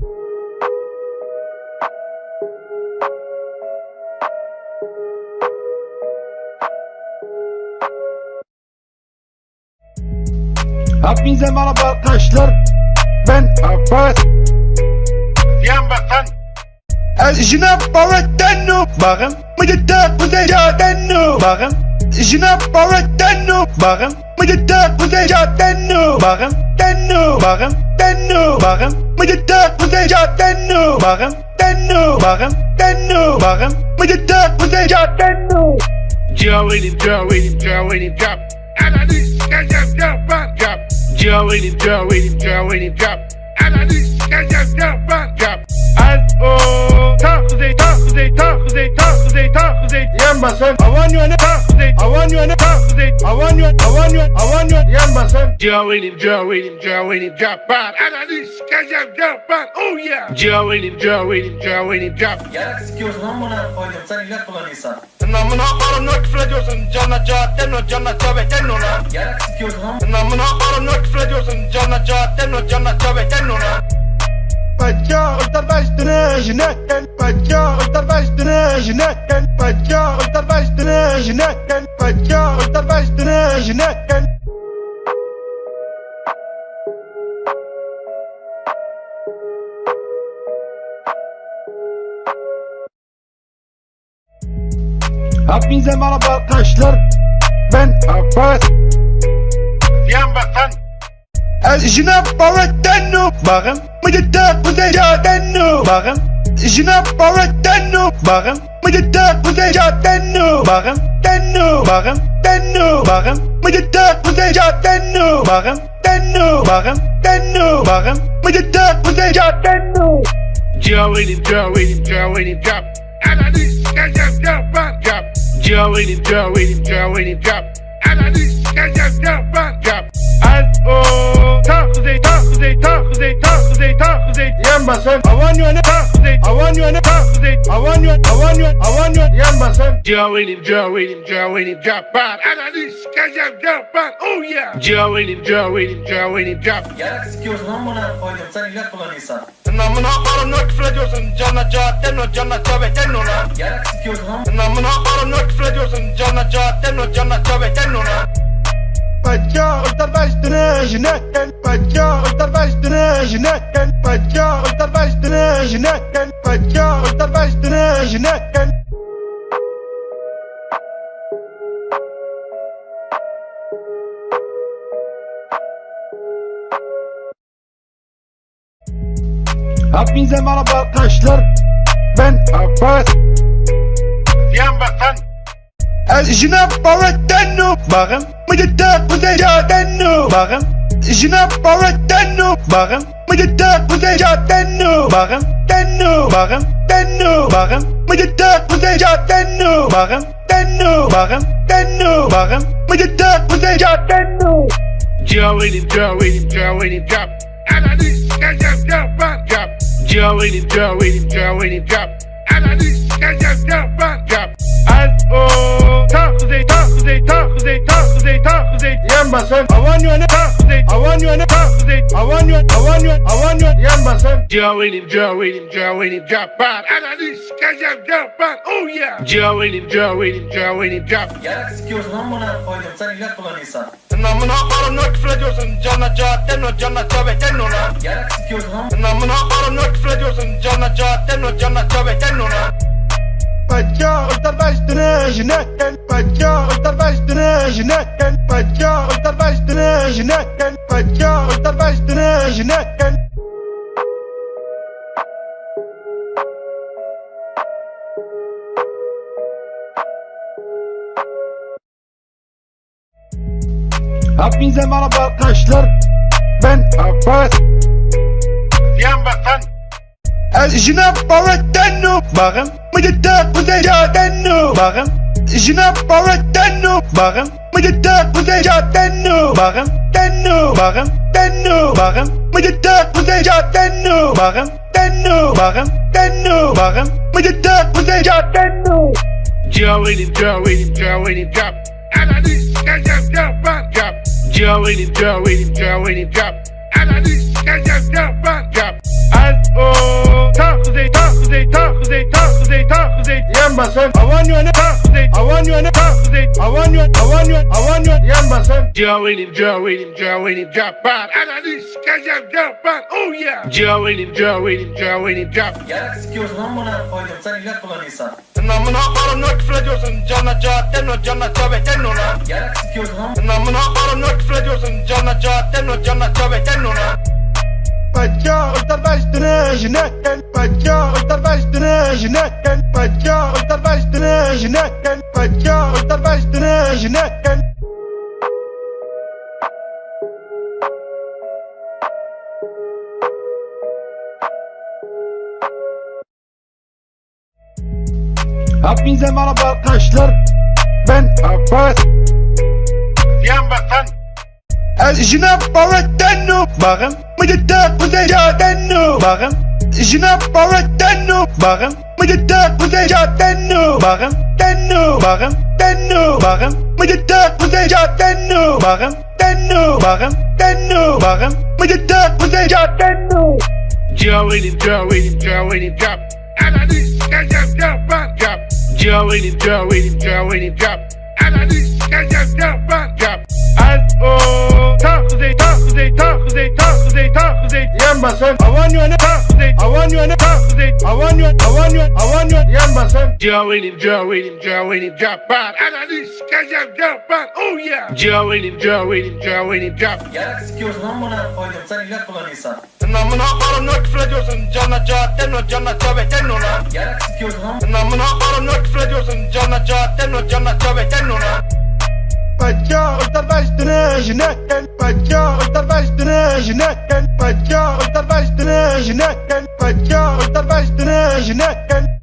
Hepinize merhaba arkadaşlar. Ben Abbas. Yanmasın. Jinab Baratenu. Bakın. Mıcıda kuzey cadenu. Bakın. Jinab Baratenu. Bakın. Mıcıda kuzey cadenu. Bakın. Denu. Bakın. Denu. Bakın. Mıcıda kuzey cadenu. Bakın. Denu. Bakın. Denu. Bakın. Mıcıda kuzey cadenu. Joe in him, Joe in him, Joe in him, drop. Analiz sikeceğim, drop out, drop. Joe in him, Joe in him, Joe in him, drop. Analiz sikeceğim, drop out, drop. O ta kuzey ta kuzey ta kuzey ta kuzey ta kuzey yanmasın. Havan yöne ta kuzey. Havan yöne ta kuzey. Havan yöne. Havan yöne. Havan yöne yanmasın. Joe in him, Joe in him, Joe in him, drop out. Analiz sikeceğim, drop out. Oh yeah. Joe in him, Joe in him, Joe in him, drop. Yarak sikiyorsun amına koydum sen ilaç kullanıyorsan. Namına haram ne küfür ediyorsun? Canına cahatten o canına tövbeten ona. Yarak sikiyorsun amına. Namına haram ne küfür ediyorsun? Canına cahatten o canına tövbeten ona. Bacca uçlar baştını jinetten. Bacca uçlar baştını jinetten. Bacca uçlar baştını jinetten. Bacca uçlar baştını jinetten. Hepinize merhaba arkadaşlar. Ben Abbas. Yan basan. Jina Baratano. Bakın. Mıcıda Kuzeycaatano. Bakın. Jina Baratano. Bakın. Mıcıda Kuzeycaatano. Bakın. Tenno. Bakın. Tenno. Bakın. Mıcıda Kuzeycaatano. Bakın. Tenno. Bakın. Tenno. Bakın. Mıcıda Kuzeycaatano. Joe with him, Joe with him, Joe with him, drop. And I need to get your jump back, drop. Joe with him, Joe with him, Joe with him, drop. And I need to get your jump back, drop. And oh, talk to they, talk to they, talk to they, talk to they, talk to they. Yan basan. I want you on the talk to they, I want you on the talk to they. I want you. Yan basan. Joe with him, Joe with him, Joe with him, drop back. And I need to get your jump back. Oh yeah. Joe with him, Joe with him, Joe with him, drop. Yarak sikiyorsun amına koydum sen ilaç kullanıyorsan. Namına karım ne küfür ediyorsun? Canına cahatten o canına tövbeten ona. Yarak sikiyorsun amına. Namına karım ne küfür ediyorsun? Canına cahatten o canına tövbeten ona. Bacca uçtar baştını jinetten. Bacca uçtar baştını jinetten. Bacca uçtar baştını jinetten. Bacca uçtar baştını jinetten. Hepinize merhaba arkadaşlar. Ben Abbas. Yan basan. Jina Baratano. Bakın. Mıcıda Kuzeycaatano. Bakın. Jina Baratano. Bakın. Mıcıda Kuzeycaatano. Bakın. Tenno. Bakın. Tenno. Bakın. Mıcıda Kuzeycaatano. Bakın. Tenno. Bakın. Tenno. Bakın. Mıcıda Kuzeycaatano. Joe with him, Joe with him, Joe with him, drop. And I need to get your jump back, drop. Joe with him, Joe with him, Joe with him, drop. And I need to get your jump back, drop. And oh, talk to they, talk to they, talk to they, talk to they, talk to they. Yan basan. I want you on the Talk to they, I want you on the talk to they. I want you. Yan basan. Joe with him, Joe with him, Joe with him, drop back. And I need to get your jump back. Oh yeah. Joe with him, Joe with him, Joe with him, drop. Yarak sikiyorsun amına koydum sen ilaç kullanıyorsan. Namına karım ne küfür ediyorsun? Canına cahatten o canına tövbeten ona. Yarak sikiyorsun amına. Namına karım ne küfür ediyorsun? Canına cahatten o canına tövbeten ona. Bacca uçtar baştını jinetten. Bacca uçtar baştını jinetten. Bacca uçtar baştını jinetten. Bacca uçtar baştını jinetten. Hepinize merhaba arkadaşlar. Ben Abbas. Yan basan. Jina Baratano. Bakın. Mıcıda Kuzeycaatano. Bakın. Jina Baratano. Bakın. Mıcıda Kuzeycaatano. Bakın. Tenno. Bakın. Tenno. Bakın. Mıcıda Kuzeycaatano. Bakın. Tenno. Bakın. Tenno. Bakın. Mıcıda Kuzeycaatano. Joe with him, Joe with him, Joe with him, drop. And I need to get your jump back, drop. Joe with him, Joe with him, Joe with him, drop. And I need to get your jump back, drop. And oh, talk to they, talk to they, talk to they, talk to they, talk to they. Yan basan. I want you on the Talk to they, I want you on the talk to they. I want you. Yan basan. Joe with him, Joe with him, Joe with him, drop back. And I need to get your jump back. Oh yeah. Joe with him, Joe with him, Joe with him, drop. Yarak sikiyorsun amına koydum sen ilaç kullanıyorsan. Namına karım ne küfür ediyorsun? Canına cahatten o canına tövbeten ona. Yarak sikiyorsun amına. Namına karım ne küfür ediyorsun? Canına cahatten o canına tövbeten ona. Bacca uçtar baştını jinetten. Bacca uçtar baştını jinetten. Bacca uçtar baştını jinetten. Bacca uçtar baştını jinetten. Hepinize merhaba arkadaşlar. Ben Abbas. Yan basan. Jina Baratano. Bakın. Mıcıda Kuzeycaatano. Bakın. Jina Baratano. Bakın. Mıcıda Kuzeycaatano. Bakın. Tenno. Bakın. Tenno. Bakın. Mıcıda Kuzeycaatano. Bakın. Tenno. Bakın. Tenno. Bakın. Mıcıda Kuzeycaatano. Joe with him, Joe with him, Joe with him, drop. And I need to get your jump back, drop. Joe with him, Joe with him, Joe with him, drop. And I need to get your jump back, drop. And oh, Takuzey, takuzey, takuzey, takuzey, takuzey. Yan basın. Avan yöne. Takuzey, Avan yöne. takuzey. Avan yöne. Avan yöne. Avan yöne. Yan basın. Joe'nin, Joe'nin, Joe'nin drop out. Ananı sikeceğim drop out. Oh yeah. Joe'nin, Joe'nin, Joe'nin drop. Yarak sikiyorsun amına koydum sen ilah kullanıyorsan. Namına karımla küfür ediyorsun. Canla cahatten o canla cabetten ona. Yarak sikiyorsun amına. Namına karımla küfür ediyorsun. Canla cahatten o canla cabetten ona. Bacca ultar baştını jinetten. Bacca ultar baştını jinetten. Bacca ultar baştını jinetten. Bacca ultar baştını jinetten.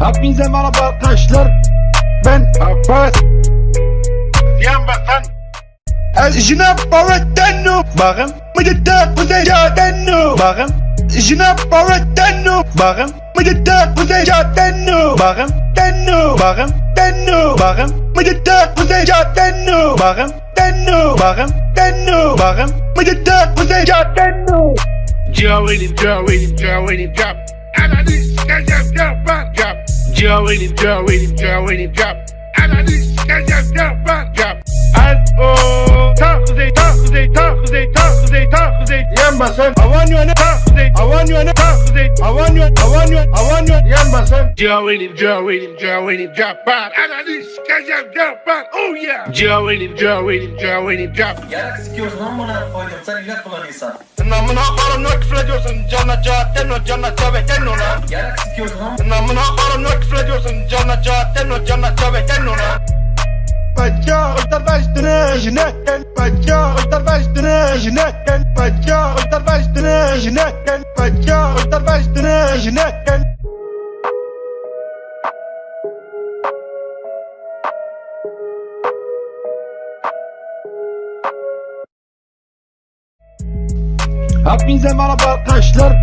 Hepinize merhaba arkadaşlar. Ben Abbas. Yan basan. الجناب باردنو باغم مدتا قزيجاتنو باغم جناب باردنو باغم مدتا قزيجاتنو باغم تنو باغم تنو باغم مدتا قزيجاتنو باغم تنو باغم تنو باغم مدتا قزيجاتنو. Joe'nin, Joe'nin, Joe'nin drop. Ananı sikeceğim drop out. Drop. Joe'nin, Joe'nin, Joe'nin drop. Ananı sikeceğim drop out. Drop. Az-o. Takuzey, takuzey, takuzey, takuzey, takuzey. Yan basın. Avan yöne. Takuzey, Avan yöne. takuzey. Avan yöne. Avan yöne. Avan yöne. Yan basın. Joe'nin, Joe'nin, Joe'nin drop out. Ananı sikeceğim drop out. Oh yeah. Joe'nin, Joe'nin, Joe'nin drop. Yarak sikiyorsun amına koydum sen ilah kullanıyorsan. Namına karımla küfür ediyorsun. Canla cahatten o canla cabetten ona. Yarak sikiyorsun amına. Namına karımla küfür ediyorsun. Canla cahatten o canla cabetten ona. Bacca ultar baştını jinetten. Bacca ultar baştını jinetten. Bacca ultar baştını jinetten. Bacca ultar baştını jinetten. Hepinize merhaba arkadaşlar.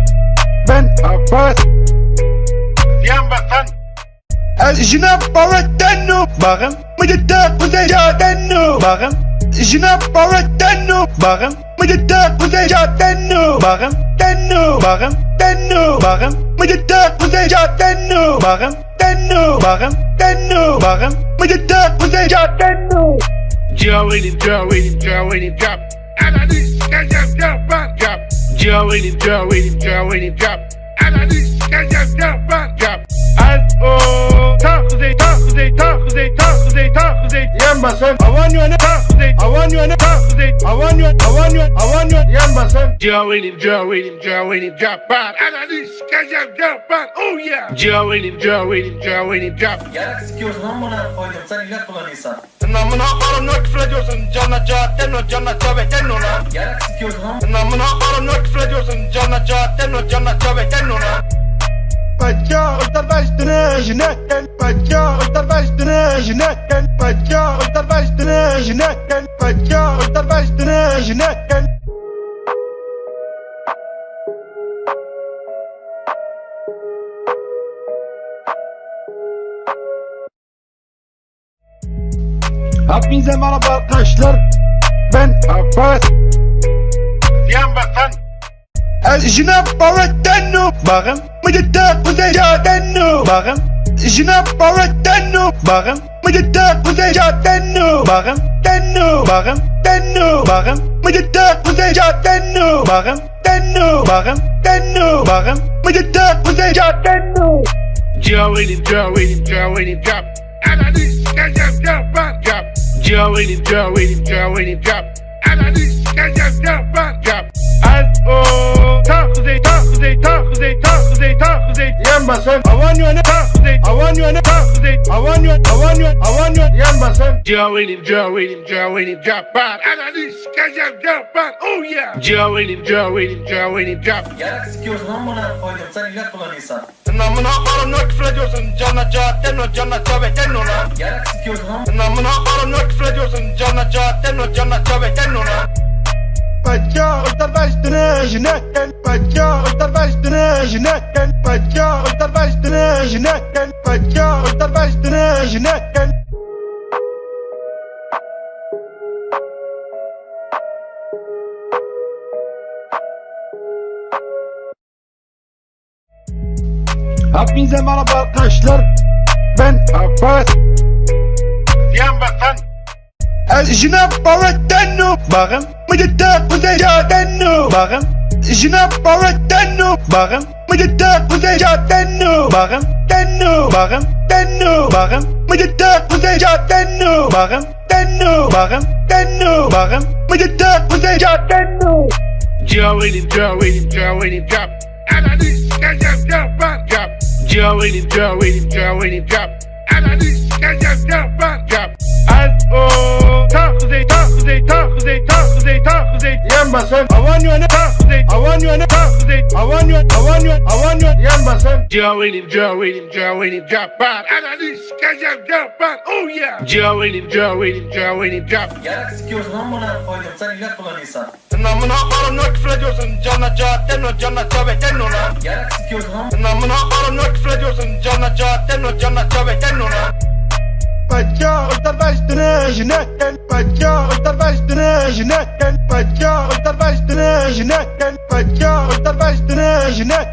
Ben Abbas. Yan basan. الجناب باردنو باغم مدتا قزيجاتنو باغم جناب باردنو باغم مدتا قزيجاتنو باغم تنو باغم تنو باغم مدتا قزيجاتنو باغم تنو باغم تنو باغم مدتا قزيجاتنو. Joe'nin, Joe'nin, Joe'nin drop. Ananı sikeceğim drop out. Drop. Joe'nin, Joe'nin, Joe'nin drop. Ananı sikeceğim drop out. Drop. Az-o. Takuzey, takuzey, takuzey, takuzey, takuzey. Yan basın. Avan yöne. Takuzey, Avan yöne. takuzey. Avan yöne. Avan yöne. Avan yöne. Yan basın. Joe'nin, Joe'nin, Joe'nin drop out. Ananı sikeceğim drop out. Oh yeah. Joe'nin, Joe'nin, Joe'nin drop. Yarak sikiyorsun amına koydum sen ilah kullanıyorsan. Namına karımla küfür ediyorsun. Canla cahatten o canla cabetten ona. Yarak sikiyorsun amına. Namına karımla küfür ediyorsun. Canla cahatten o canla cabetten ona. Bacca ultar baştını jinetten. Bacca ultar baştını jinetten. Bacca ultar baştını jinetten. Bacca ultar baştını jinetten. Hepinize merhaba arkadaşlar. Ben Abbas. Yan basan. الجناب باردنو باغم مدتا قزيجاتنو باغم جناب باردنو باغم مدتا قزيجاتنو باغم تنو باغم تنو باغم مدتا قزيجاتنو باغم تنو باغم تنو باغم مدتا قزيجاتنو. Joe'nin, Joe'nin, Joe'nin drop. Ananı sikeceğim drop out. Drop. Joe'nin, Joe'nin, Joe'nin drop. Ananı sikeceğim drop out. Drop. Az-o. Takuzey, takuzey, takuzey, takuzey, takuzey. Yan basın. Avan yöne. Takuzey, Avan yöne. takuzey. Avan yöne. Avan yöne. Avan yöne. Yan basın. Joe'nin, Joe'nin, Joe'nin drop out. Ananı sikeceğim drop out. Oh yeah. Joe'nin, Joe'nin, Joe'nin drop. Yarak sikiyorsun amına koydum sen ilah kullanıyorsan. Namına karımla küfür ediyorsun. Canla cahatten o canla cabetten ona. Yarak sikiyorsun amına. Namına karımla küfür ediyorsun. Canla cahatten o canla cabetten ona. Bacca ultar baştını jinetten. Bacca ultar baştını jinetten. Bacca ultar baştını jinetten. Bacca ultar baştını jinetten. Hepinize merhaba arkadaşlar. Ben Abbas. Yan basan. الجناب باردنو باغم مجدك وزيجاتنو باغم الجناب باردنو باغم مجدك وزيجاتنو باغم تنو باغم تنو باغم مجدك وزيجاتنو باغم تنو باغم تنو باغم مجدك وزيجاتنو Joelim, Joelim, Joelim, drop. Analyst, drop, drop. Joelim, Joelim, Joelim, drop. Analyst, drop. Al-o. Tahuzey, tahuzey, tahuzey, tahuzey, tahuzey. Yan basan avan yöne Tahuzey, avan yöne tahuzey. avan yöne avan yöne avan yöne yan basan Joelim, Joelim, Joelim, drop. Analyst, drop. Oh yeah. Joelim, Joelim, Joelim, drop. Yarak sikiyorsun amına koydum sen ilaç kullanıyorsan. namına karımla küfür ediyorsun canına cahatten o canına çabeten ona Yarak sikiyorsun amına. namına karımla küfür ediyorsun canına cahatten o canına çabeten ona Bacca kurtarma üstüne jinetten Bacca kurtarma üstüne jinetten Bacca kurtarma üstüne jinetten Bacca kurtarma üstüne jinetten